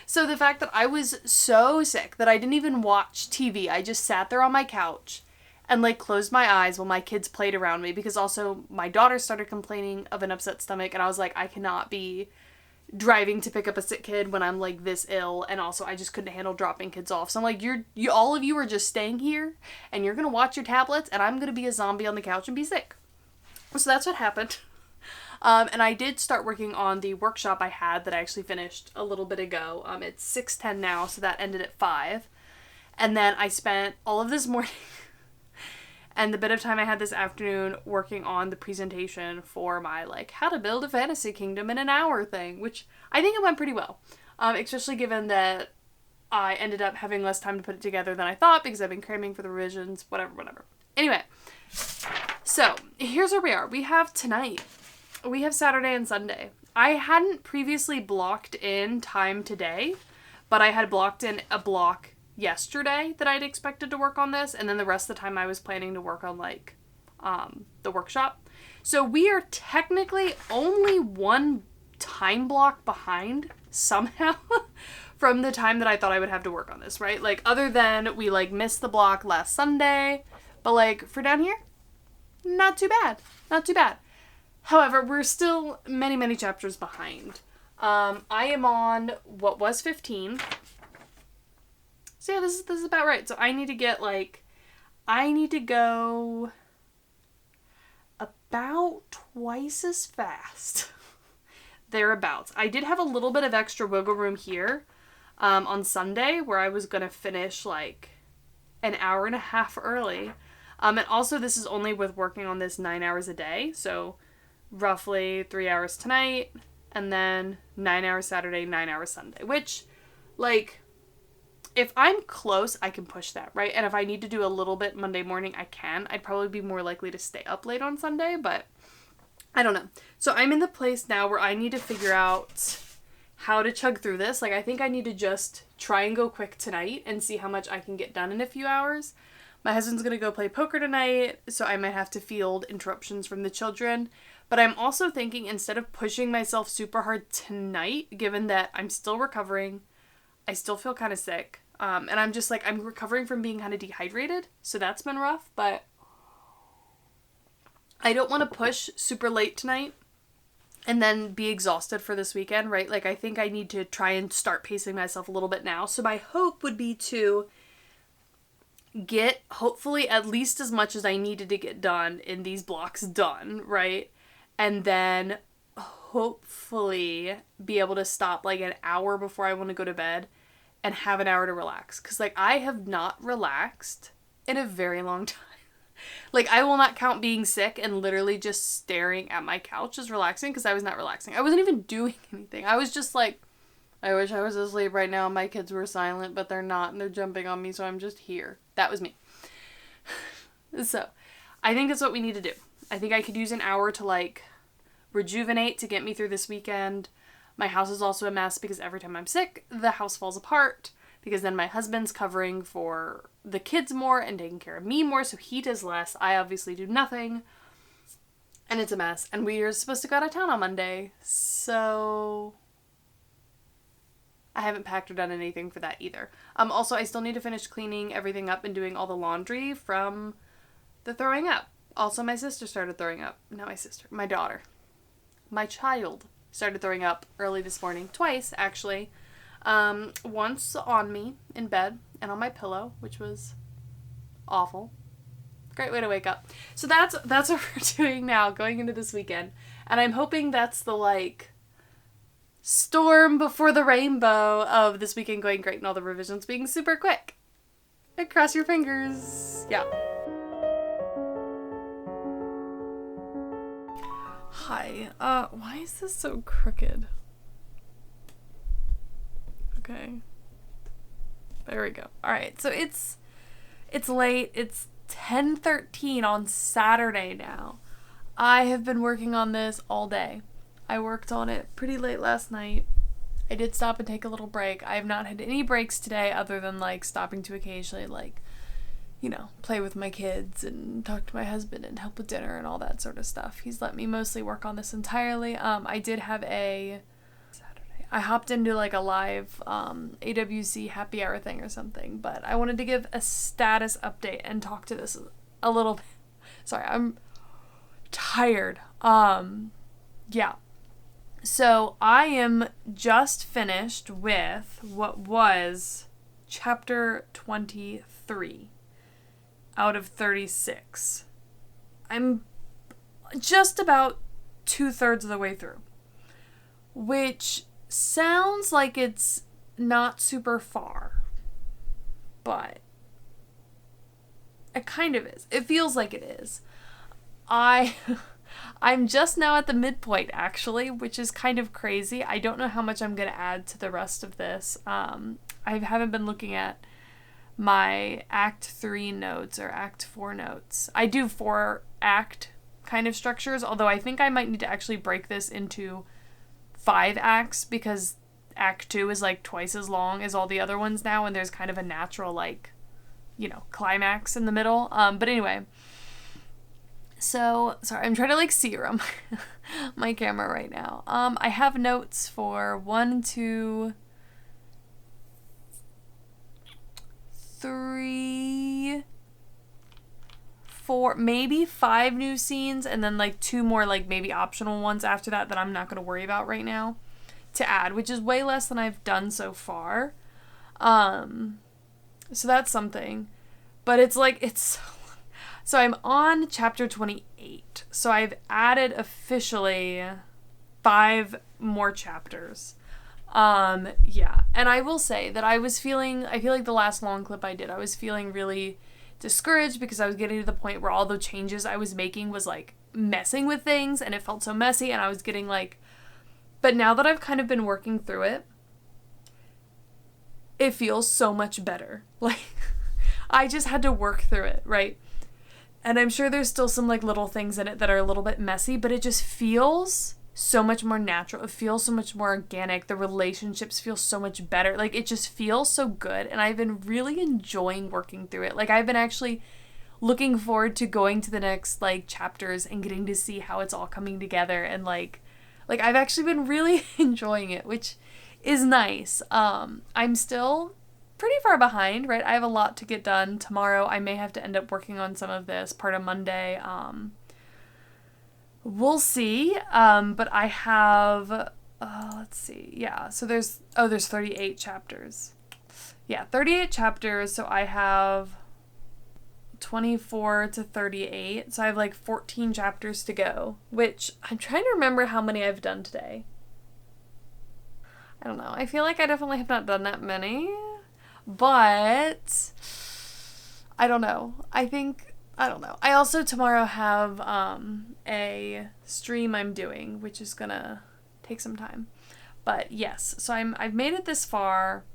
So the fact that I was so sick that I didn't even watch TV, I just sat there on my couch and, like, closed my eyes while my kids played around me, because also my daughter started complaining of an upset stomach, and I was like, I cannot be driving to pick up a sick kid when I'm, like, this ill, and also I just couldn't handle dropping kids off. So I'm like, you all of you are just staying here, and you're gonna watch your tablets, and I'm gonna be a zombie on the couch and be sick. So that's what happened. And I did start working on the workshop I had that I actually finished a little bit ago. It's 6:10 now, so that ended at 5. And then I spent all of this morning and the bit of time I had this afternoon working on the presentation for my, like, how to build a fantasy kingdom in an hour thing, which I think it went pretty well. Especially given that I ended up having less time to put it together than I thought, because I've been cramming for the revisions, whatever. Anyway, so here's where we are. We have tonight. We have Saturday and Sunday. I hadn't previously blocked in time today, but I had blocked in a block yesterday that I'd expected to work on this, and then the rest of the time I was planning to work on, like, the workshop. So we are technically only one time block behind, somehow, from the time that I thought I would have to work on this, right? Like, other than we, like, missed the block last Sunday, but, like, for down here, not too bad. However, we're still many chapters behind. I am on what was 15. So yeah, this is about right. So I need to get, like, I need to go about twice as fast. Thereabouts. I did have a little bit of extra wiggle room here on Sunday, where I was going to finish, like, an hour and a half early. And also this is only with working on this 9 hours a day. So roughly 3 hours tonight, and then 9 hours Saturday, 9 hours Sunday, which, like, if I'm close, I can push that, right? And if I need to do a little bit Monday morning, I can. I'd probably be more likely to stay up late on Sunday, but I don't know. So I'm in the place now where I need to figure out how to chug through this. Like, I think I need to just try and go quick tonight and see how much I can get done in a few hours. My husband's going to go play poker tonight, so I might have to field interruptions from the children. But I'm also thinking, instead of pushing myself super hard tonight, given that I'm still recovering, I still feel kind of sick, and I'm just like, I'm recovering from being kind of dehydrated, so that's been rough, but I don't want to push super late tonight and then be exhausted for this weekend, right? Like, I think I need to try and start pacing myself a little bit now. So my hope would be to get, hopefully, at least as much as I needed to get done in these blocks done, right? And then hopefully be able to stop like an hour before I want to go to bed and have an hour to relax. Because, like, I have not relaxed in a very long time. Like, I will not count being sick and literally just staring at my couch as relaxing, because I was not relaxing. I wasn't even doing anything. I was just like, I wish I was asleep right now and my kids were silent, but they're not, and they're jumping on me, so I'm just here. That was me. So, I think that's what we need to do. I think I could use an hour to, like, rejuvenate to get me through this weekend. My house is also a mess because every time I'm sick, the house falls apart, because then my husband's covering for the kids more and taking care of me more, so he does less. I obviously do nothing, and it's a mess. And we are supposed to go out of town on Monday, so I haven't packed or done anything for that either. Also, I still need to finish cleaning everything up and doing all the laundry from the throwing up. Also, my sister started throwing up. Not my sister, my daughter. My child started throwing up early this morning. Twice, actually. Once on me in bed and on my pillow, which was awful. Great way to wake up. So that's what we're doing now, going into this weekend. And I'm hoping that's the, like, storm before the rainbow of this weekend going great and all the revisions being super quick. And cross your fingers. Yeah. Hi. Why is this so crooked? Okay. There we go. Alright, so it's late. It's 10:13 on Saturday now. I have been working on this all day. I worked on it pretty late last night. I did stop and take a little break. I have not had any breaks today other than, like, stopping to occasionally, like, you know, play with my kids and talk to my husband and help with dinner and all that sort of stuff. He's let me mostly work on this entirely. I did have I hopped into, like, a live AWC happy hour thing or something, but I wanted to give a status update and talk to this a little bit. Sorry, I'm tired. Yeah. So I am just finished with what was chapter 23 out of 36. I'm just about 2/3 of the way through, which sounds like it's not super far, but it kind of is. It feels like it is. I'm just now at the midpoint, actually, which is kind of crazy. I don't know how much I'm going to add to the rest of this. I haven't been looking at my Act 3 notes or Act 4 notes. I do 4-act kind of structures, although I think I might need to actually break this into 5 acts, because Act 2 is, like, twice as long as all the other ones now, and there's kind of a natural, like, you know, climax in the middle. But anyway, so, sorry, I'm trying to, like, see around my camera right now. I have notes for 1, 2, 3, 4, maybe 5 new scenes, and then, like, 2 more, like, maybe optional ones after that I'm not going to worry about right now to add, which is way less than I've done so far. So that's something. But it's, like, so I'm on chapter 28. So I've added officially 5 more chapters. Yeah. And I will say that I feel like the last long clip I did, I was feeling really discouraged because I was getting to the point where all the changes I was making was, like, messing with things, and it felt so messy, and I was getting, like, but now that I've kind of been working through it, it feels so much better. Like, I just had to work through it, right? And I'm sure there's still some like little things in it that are a little bit messy, but it just feels so much more natural. It feels so much more organic. The relationships feel so much better. Like, it just feels so good. And I've been really enjoying working through it. Like, I've been actually looking forward to going to the next like chapters and getting to see how it's all coming together. And like I've actually been really enjoying it, which is nice. I'm still pretty far behind, right? I have a lot to get done. Tomorrow I may have to end up working on some of this, part of Monday. We'll see. But I have, let's see. Yeah. So there's 38 chapters. Yeah, 38 chapters. So I have 24 to 38. So I have like 14 chapters to go, which I'm trying to remember how many I've done today. I don't know. I feel like I definitely have not done that many, but I don't know. I don't know. I also tomorrow have a stream I'm doing, which is gonna take some time. But yes, so I've made it this far.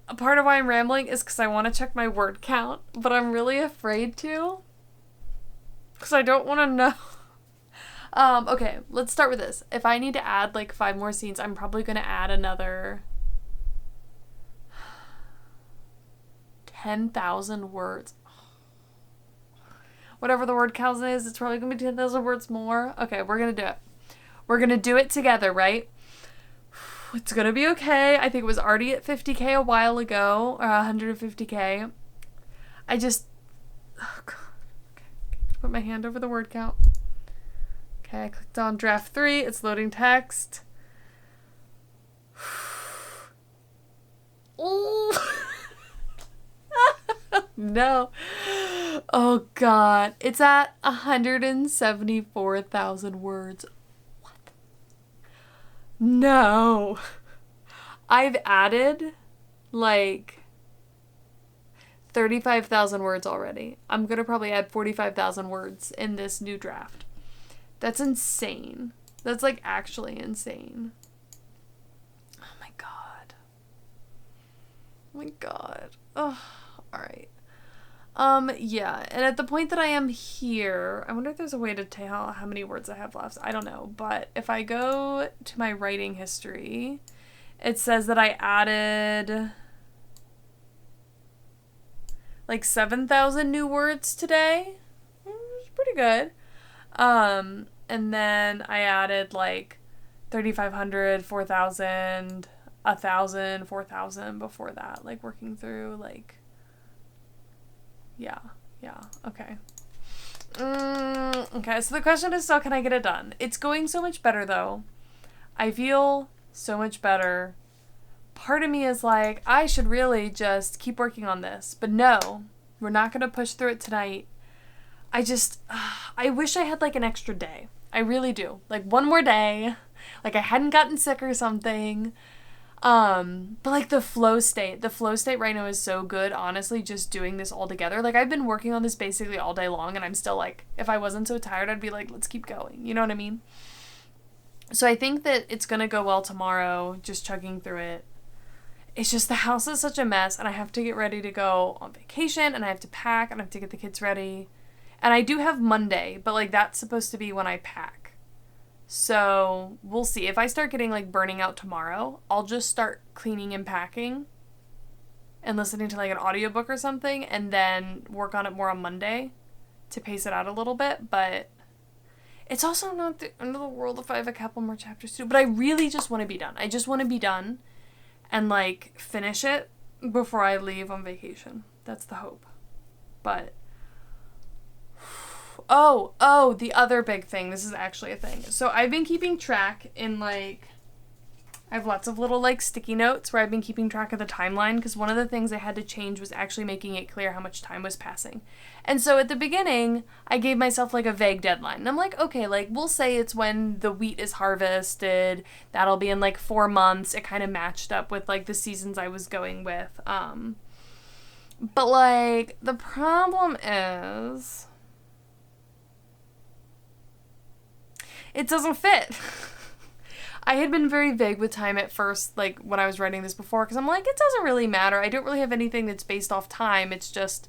A part of why I'm rambling is because I want to check my word count, but I'm really afraid to, because I don't want to know. Okay, let's start with this. If I need to add like 5 more scenes, I'm probably going to add another 10,000 words. Whatever the word count is, it's probably going to be 10,000 words more. Okay, we're going to do it. We're going to do it together, right? It's going to be okay. I think it was already at 50K a while ago, or 150K. I just, oh God. Okay. Put my hand over the word count. Okay, I clicked on draft 3. It's loading text. Oh. No. Oh God. It's at 174,000 words. What? No. I've added like 35,000 words already. I'm going to probably add 45,000 words in this new draft. That's insane. That's like actually insane. Oh my God. Oh my God. Oh, all right. Yeah, and at the point that I am here, I wonder if there's a way to tell how many words I have left. I don't know, but if I go to my writing history, it says that I added like 7,000 new words today. It's pretty good. And then I added like 3,500, 4,000, 1,000, 4,000 before that, like working through like, yeah, okay. Okay, so the question is still, can I get it done? It's going so much better though. I feel so much better. Part of me is like, I should really just keep working on this, but no, we're not going to push through it tonight. I wish I had like an extra day. I really do. Like one more day. Like I hadn't gotten sick or something. But like the flow state right now is so good, honestly, just doing this all together. Like I've been working on this basically all day long and I'm still like, if I wasn't so tired, I'd be like, let's keep going. You know what I mean? So I think that it's going to go well tomorrow, just chugging through it. It's just the house is such a mess and I have to get ready to go on vacation and I have to pack and I have to get the kids ready. And I do have Monday, but like that's supposed to be when I pack. So we'll see. If I start getting like burning out tomorrow, I'll just start cleaning and packing and listening to like an audiobook or something and then work on it more on Monday to pace it out a little bit. But it's also not the end of the world if I have a couple more chapters to do. But I really just want to be done. I just want to be done and like finish it before I leave on vacation. That's the hope. But Oh, the other big thing. This is actually a thing. So I've been keeping track in like, I have lots of little like sticky notes where I've been keeping track of the timeline because one of the things I had to change was actually making it clear how much time was passing. And so at the beginning, I gave myself like a vague deadline. And I'm like, okay, like we'll say it's when the wheat is harvested. That'll be in like 4 months. It kind of matched up with like the seasons I was going with. But like the problem is, it doesn't fit. I had been very vague with time at first, like when I was writing this before, because I'm like, it doesn't really matter. I don't really have anything that's based off time. It's just,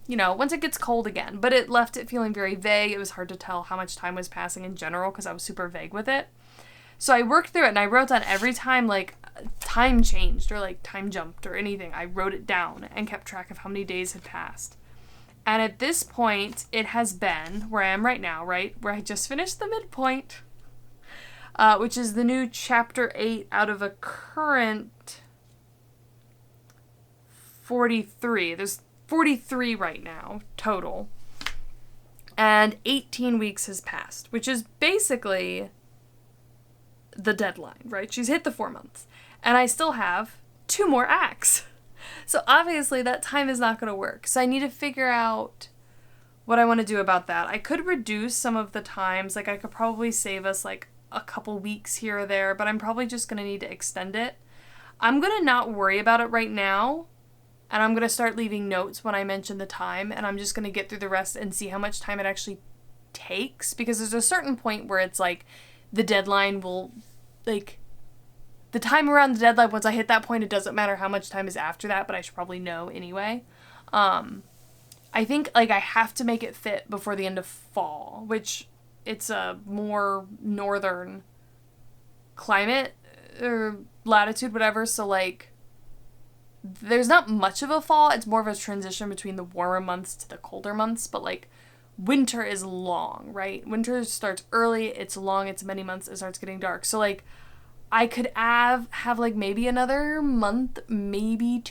once it gets cold again. But it left it feeling very vague. It was hard to tell how much time was passing in general because I was super vague with it. So I worked through it and I wrote down every time, like, time changed or, like, time jumped or anything. I wrote it down and kept track of how many days had passed. And at this point, it has been, where I am right now, right, where I just finished the midpoint, which is the new chapter 8 out of a current 43. There's 43 right now, total. And 18 weeks has passed, which is basically the deadline, right? She's hit the 4 months. And I still have 2 more acts. So obviously that time is not going to work. So I need to figure out what I want to do about that. I could reduce some of the times. Like, I could probably save us like a couple weeks here or there, but I'm probably just going to need to extend it. I'm going to not worry about it right now. And I'm going to start leaving notes when I mention the time. And I'm just going to get through the rest and see how much time it actually takes. Because there's a certain point where it's like the deadline will, like, the time around the deadline, once I hit that point, it doesn't matter how much time is after that, but I should probably know anyway. I think, like, I have to make it fit before the end of fall, which it's a more northern climate or latitude, whatever. So, like, there's not much of a fall. It's more of a transition between the warmer months to the colder months, but, like, winter is long, right? Winter starts early, it's long, it's many months, it starts getting dark. So, like, I could have like, maybe another month, maybe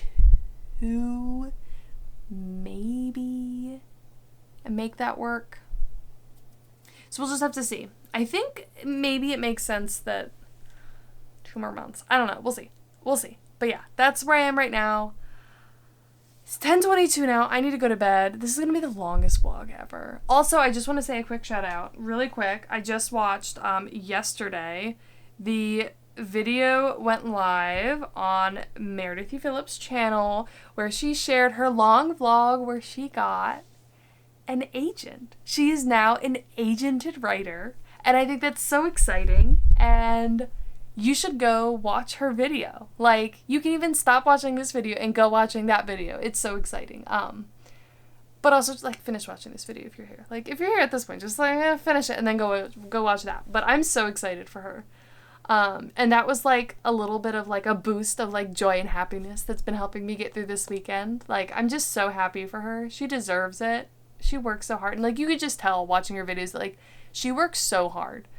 2, maybe, and make that work. So we'll just have to see. I think maybe it makes sense that 2 more months. I don't know. We'll see. But yeah, that's where I am right now. It's 10:22 now. I need to go to bed. This is going to be the longest vlog ever. Also, I just want to say a quick shout out. Really quick. I just watched yesterday. The video went live on Meredith E. Phillips' channel where she shared her long vlog where she got an agent. She is now an agented writer. And I think that's so exciting. And you should go watch her video. Like, you can even stop watching this video and go watching that video. It's so exciting. But also, like, finish watching this video if you're here. Like, if you're here at this point, just, like, finish it and then go watch that. But I'm so excited for her. And that was, like, a little bit of, like, a boost of, like, joy and happiness that's been helping me get through this weekend. Like, I'm just so happy for her. She deserves it. She works so hard. And, like, you could just tell watching her videos that, like, she works so hard.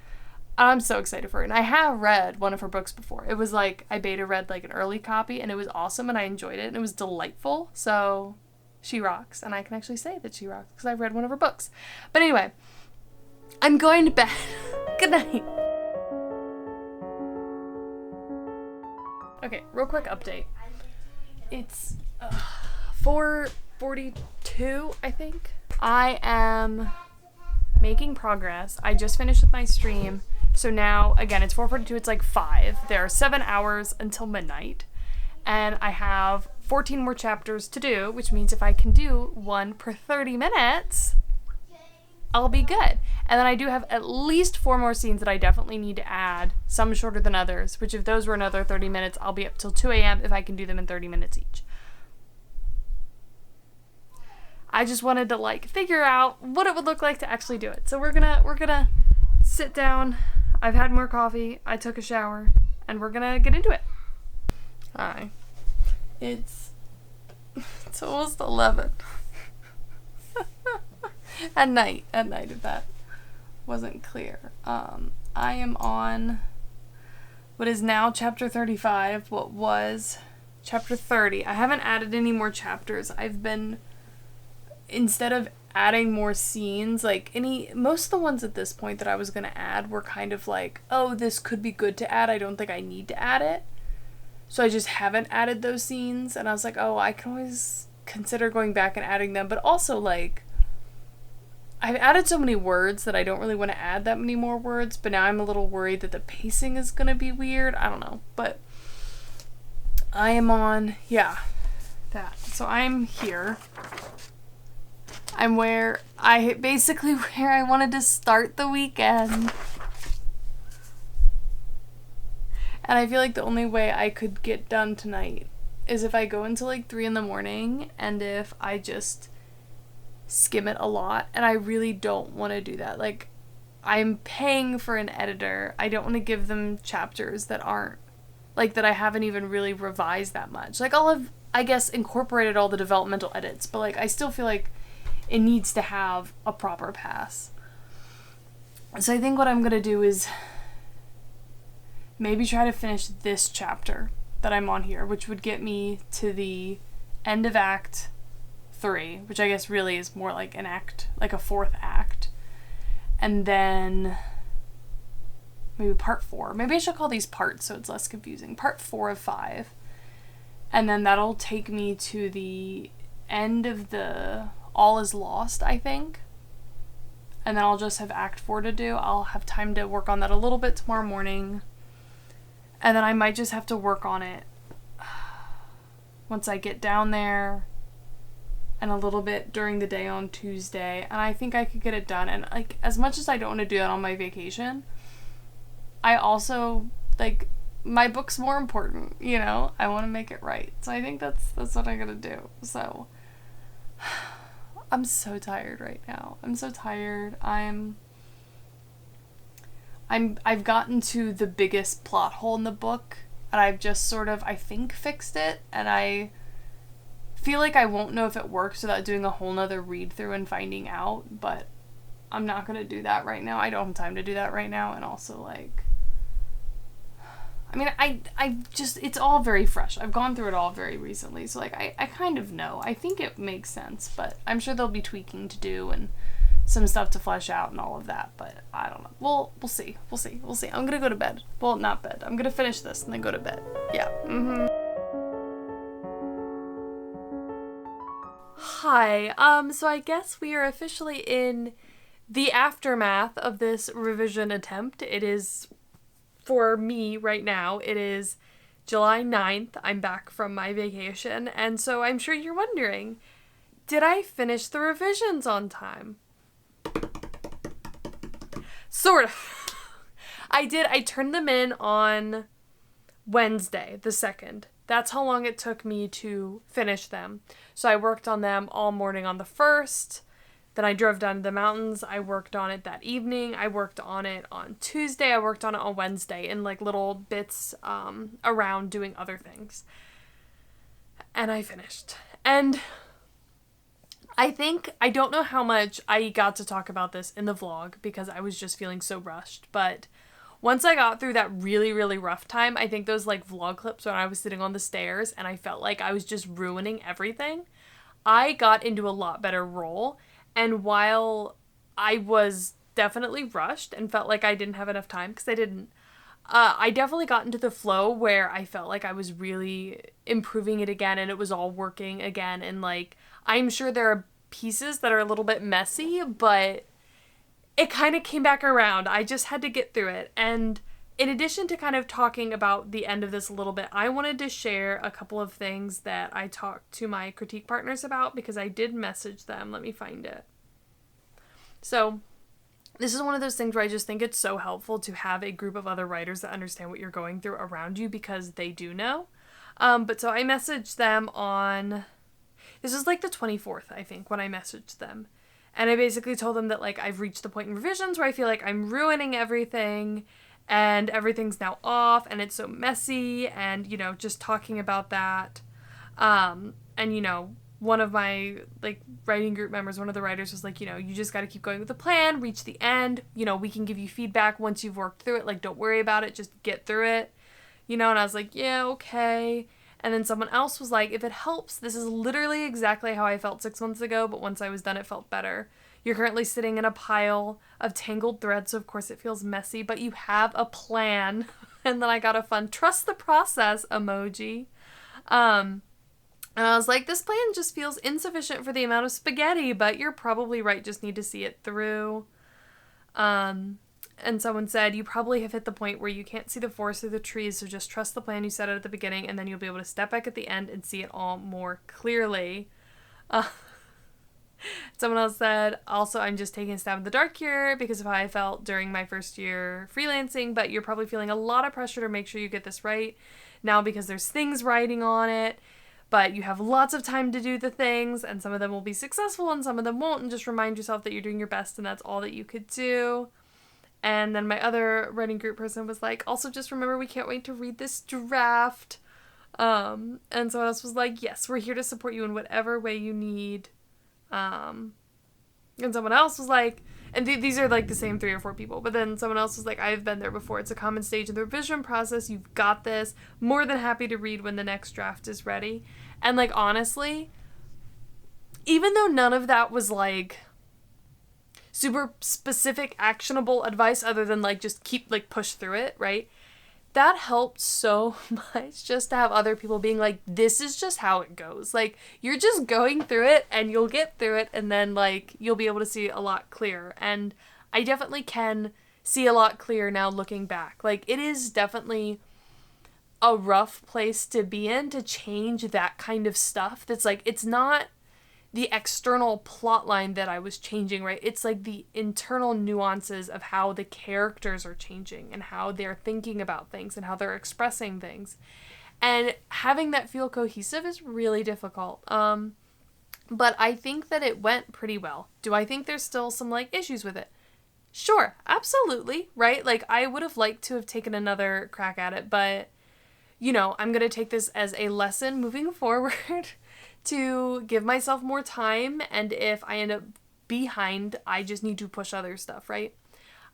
I'm so excited for her. And I have read one of her books before. It was like, I beta read like an early copy and it was awesome and I enjoyed it and it was delightful. So she rocks. And I can actually say that she rocks because I've read one of her books. But anyway, I'm going to bed. Good night. Okay, real quick update. It's 4:42, I think. I am making progress. I just finished with my stream. So now, again, it's 4:42, it's like 5. There are 7 hours until midnight. And I have 14 more chapters to do, which means if I can do one per 30 minutes, I'll be good. And then I do have at least 4 more scenes that I definitely need to add, some shorter than others, which if those were another 30 minutes, I'll be up till 2 a.m. if I can do them in 30 minutes each. I just wanted to, like, figure out what it would look like to actually do it. So we're gonna sit down. I've had more coffee. I took a shower, and we're gonna get into it. Hi. It's almost 11. At night, if that wasn't clear. I am on what is now chapter 35, what was chapter 30. I haven't added any more chapters. I've been, instead of adding more scenes, like most of the ones at this point that I was going to add were kind of like, oh, this could be good to add. I don't think I need to add it. So I just haven't added those scenes. And I was like, oh, I can always consider going back and adding them. But also, like, I've added so many words that I don't really want to add that many more words. But now I'm a little worried that the pacing is going to be weird. I don't know. But I am on, yeah, that. So I'm here. I'm where I wanted to start the weekend. And I feel like the only way I could get done tonight is if I go until like 3 in the morning and if I just skim it a lot, and I really don't want to do that. Like, I'm paying for an editor. I don't want to give them chapters that aren't, like, that I haven't even really revised that much. Like, I'll have, I guess, incorporated all the developmental edits, but, like, I still feel like it needs to have a proper pass. So I think what I'm going to do is maybe try to finish this chapter that I'm on here, which would get me to the end of Act 3, which I guess really is more like an act, like a fourth act. And then maybe part 4. Maybe I should call these parts so it's less confusing. Part 4 of 5. And then that'll take me to the end of the All Is Lost, I think. And then I'll just have Act 4 to do. I'll have time to work on that a little bit tomorrow morning. And then I might just have to work on it once I get down there, and a little bit during the day on Tuesday. And I think I could get it done. And, like, as much as I don't want to do that on my vacation, I also, like, my book's more important, you know? I want to make it right. So I think that's what I'm going to do. So I'm so tired right now. I'm so tired. I've gotten to the biggest plot hole in the book, and I've just sort of, I think, fixed it, and I feel like I won't know if it works without doing a whole nother read through and finding out, but I'm not going to do that right now. I don't have time to do that right now, and also, like, I mean, I just, it's all very fresh. I've gone through it all very recently, so, like, I kind of know. I think it makes sense, but I'm sure there'll be tweaking to do and some stuff to flesh out and all of that, but I don't know. We'll see. I'm gonna go to bed. Well, not bed. I'm gonna finish this and then go to bed. Yeah. Hi. So I guess we are officially in the aftermath of this revision attempt. It is, for me right now, it is July 9th. I'm back from my vacation, and so I'm sure you're wondering, did I finish the revisions on time? Sort of. I did. I turned them in on Wednesday, the 2nd. That's how long it took me to finish them. So I worked on them all morning on the 1st. Then I drove down to the mountains. I worked on it that evening. I worked on it on Tuesday. I worked on it on Wednesday in, like, little bits around doing other things. And I finished. And I think, I don't know how much I got to talk about this in the vlog because I was just feeling so rushed, but once I got through that really, really rough time, I think those, like, vlog clips when I was sitting on the stairs and I felt like I was just ruining everything, I got into a lot better role. And while I was definitely rushed and felt like I didn't have enough time, because I didn't, I definitely got into the flow where I felt like I was really improving it again and it was all working again. And, like, I'm sure there are pieces that are a little bit messy, but it kind of came back around. I just had to get through it. And in addition to kind of talking about the end of this a little bit, I wanted to share a couple of things that I talked to my critique partners about because I did message them. Let me find it. So this is one of those things where I just think it's so helpful to have a group of other writers that understand what you're going through around you because they do know. But so I messaged them on, this was like the 24th, I think, when I messaged them. And I basically told them that, like, I've reached the point in revisions where I feel like I'm ruining everything and everything's now off and it's so messy and, you know, just talking about that. And, you know, one of my, like, writing group members, one of the writers was like, you know, you just got to keep going with the plan, reach the end. You know, we can give you feedback once you've worked through it. Like, don't worry about it. Just get through it. You know, and I was like, yeah, okay. And then someone else was like, if it helps, this is literally exactly how I felt 6 months ago, but once I was done, it felt better. You're currently sitting in a pile of tangled threads, so of course it feels messy, but you have a plan. And then I got a fun trust the process emoji. And I was like, this plan just feels insufficient for the amount of spaghetti, but you're probably right, just need to see it through. And someone said, you probably have hit the point where you can't see the forest through the trees, so just trust the plan you set out at the beginning, and then you'll be able to step back at the end and see it all more clearly. Someone else said, also, I'm just taking a stab in the dark here because of how I felt during my first year freelancing, but you're probably feeling a lot of pressure to make sure you get this right now because there's things riding on it. but you have lots of time to do the things, and some of them will be successful and some of them won't, and just remind yourself that you're doing your best and that's all that you could do. And then my other writing group person was like, also just remember we can't wait to read this draft. And someone else was like, yes, we're here to support you in whatever way you need. And someone else was like, and these are like the same 3 or 4 people, but then someone else was like, I've been there before. It's a common stage in the revision process. You've got this. More than happy to read when the next draft is ready. And like, honestly, even though none of that was like super specific, actionable advice other than like just keep like push through it, right? That helped so much just to have other people being like, this is just how it goes. Like, you're just going through it and you'll get through it and then, like, you'll be able to see a lot clearer. And I definitely can see a lot clearer now looking back. Like, it is definitely a rough place to be in to change that kind of stuff. That's like, it's not the external plot line that I was changing, right? It's like the internal nuances of how the characters are changing and how they're thinking about things and how they're expressing things. And having that feel cohesive is really difficult. But I think that it went pretty well. Do I think there's still some like issues with it? Sure, absolutely, right? Like, I would have liked to have taken another crack at it, but, you know, I'm going to take this as a lesson moving forward to give myself more time, and if I end up behind, I just need to push other stuff, right?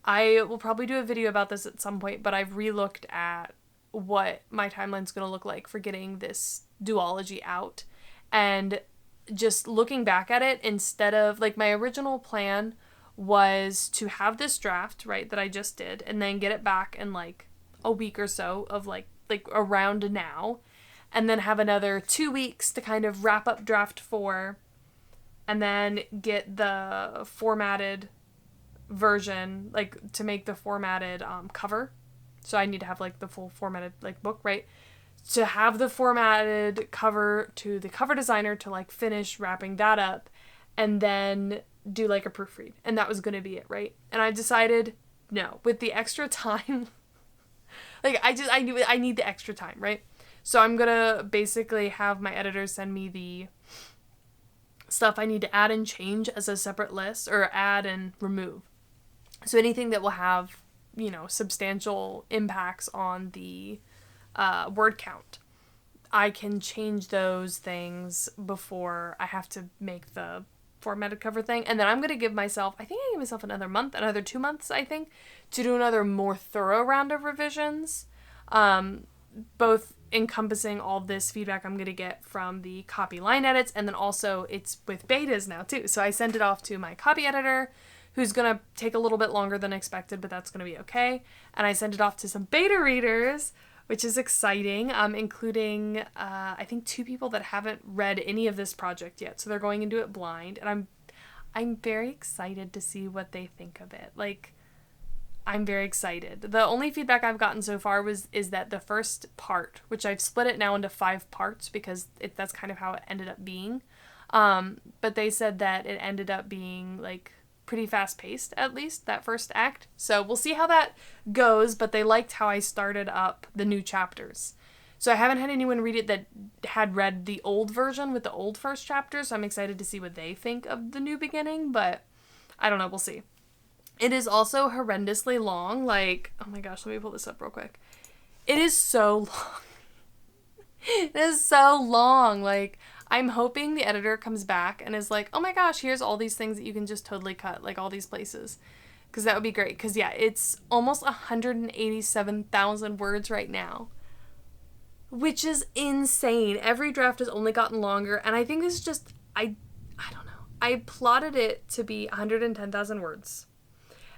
I will probably do a video about this at some point, but I've re-looked at what my timeline's going to look like for getting this duology out, and just looking back at it, instead of, like, my original plan was to have this draft, right, that I just did, and then get it back in, like, a week or so of, like around now, and then have another 2 weeks to kind of wrap up draft 4, and then get the formatted version, like, to make the formatted cover. So I need to have, like, the full formatted, like, book, right? To have the formatted cover to the cover designer to, like, finish wrapping that up, and then do, like, a proofread. And that was going to be it, right? And I decided, no, with the extra time, like, I need the extra time, right? So I'm going to basically have my editors send me the stuff I need to add and change as a separate list, or add and remove. So anything that will have, you know, substantial impacts on the word count, I can change those things before I have to make the formatted cover thing. And then I'm going to give myself, I think I give myself another month, another 2 months, I think, to do another more thorough round of revisions. Both encompassing all this feedback I'm going to get from the copy line edits, and then also it's with betas now too. So I sent it off to my copy editor, who's going to take a little bit longer than expected, but that's going to be okay. And I sent it off to some beta readers, which is exciting, including I think 2 people that haven't read any of this project yet. So they're going into it blind, and I'm very excited to see what they think of it. Like, I'm very excited. The only feedback I've gotten so far is that the first part, which I've split it now into 5 parts because that's kind of how it ended up being. But they said that it ended up being, like, pretty fast paced, at least that first act. So we'll see how that goes, but they liked how I started up the new chapters. So I haven't had anyone read it that had read the old version with the old first chapter, so I'm excited to see what they think of the new beginning, but I don't know, we'll see. It is also horrendously long. Like, oh my gosh, let me pull this up real quick. It is so long. It is so long. Like, I'm hoping the editor comes back and is like, oh my gosh, here's all these things that you can just totally cut, like all these places. Because that would be great. Because, yeah, it's almost 187,000 words right now, which is insane. Every draft has only gotten longer. And I think this is just, I don't know. I plotted it to be 110,000 words.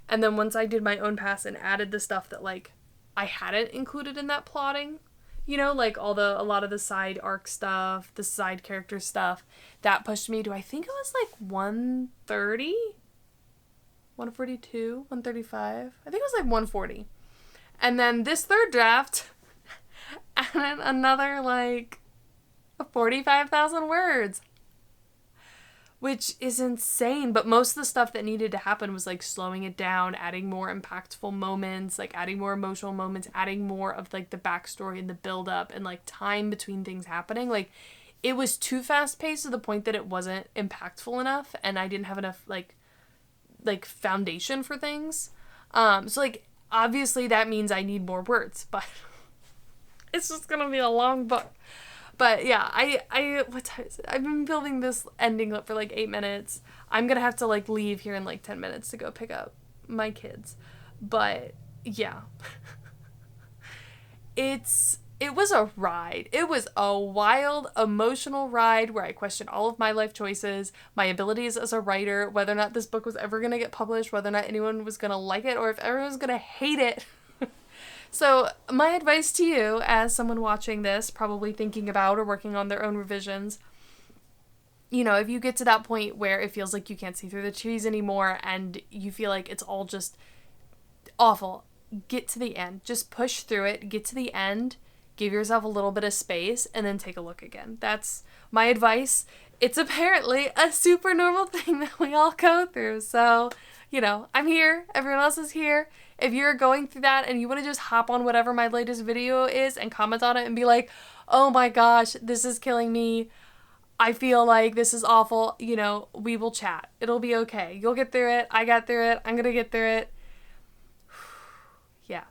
And then once I did my own pass and added the stuff that, like, I hadn't included in that plotting, you know, like a lot of the side arc stuff, the side character stuff, that pushed me to, I think it was like 130, 142, 135. I think it was like 140. And then this third draft added another, like, 45,000 words. Which is insane, but most of the stuff that needed to happen was, like, slowing it down, adding more impactful moments, like, adding more emotional moments, adding more of, like, the backstory and the build-up and, like, time between things happening. Like, it was too fast paced to the point that it wasn't impactful enough, and I didn't have enough like foundation for things. So like obviously that means I need more words, but it's just gonna be a long book. But yeah, I what time is it? I've been building this ending up for like 8 minutes. I'm gonna have to like leave here in like 10 minutes to go pick up my kids. But yeah. It was a ride. It was a wild, emotional ride where I questioned all of my life choices, my abilities as a writer, whether or not this book was ever going to get published, whether or not anyone was going to like it, or if everyone was going to hate it. So my advice to you, as someone watching this, probably thinking about or working on their own revisions, you know, if you get to that point where it feels like you can't see through the trees anymore and you feel like it's all just awful, get to the end. Just push through it, get to the end, give yourself a little bit of space, and then take a look again. That's my advice. It's apparently a super normal thing that we all go through. So, you know, I'm here. Everyone else is here. If you're going through that and you want to just hop on whatever my latest video is and comment on it and be like, oh my gosh, this is killing me. I feel like this is awful. You know, we will chat. It'll be okay. You'll get through it. I got through it. I'm going to get through it. Yeah.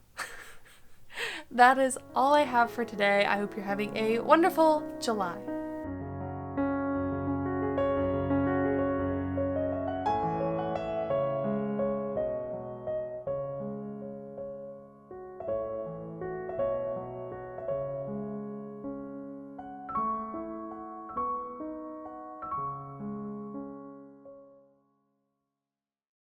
That is all I have for today. I hope you're having a wonderful July.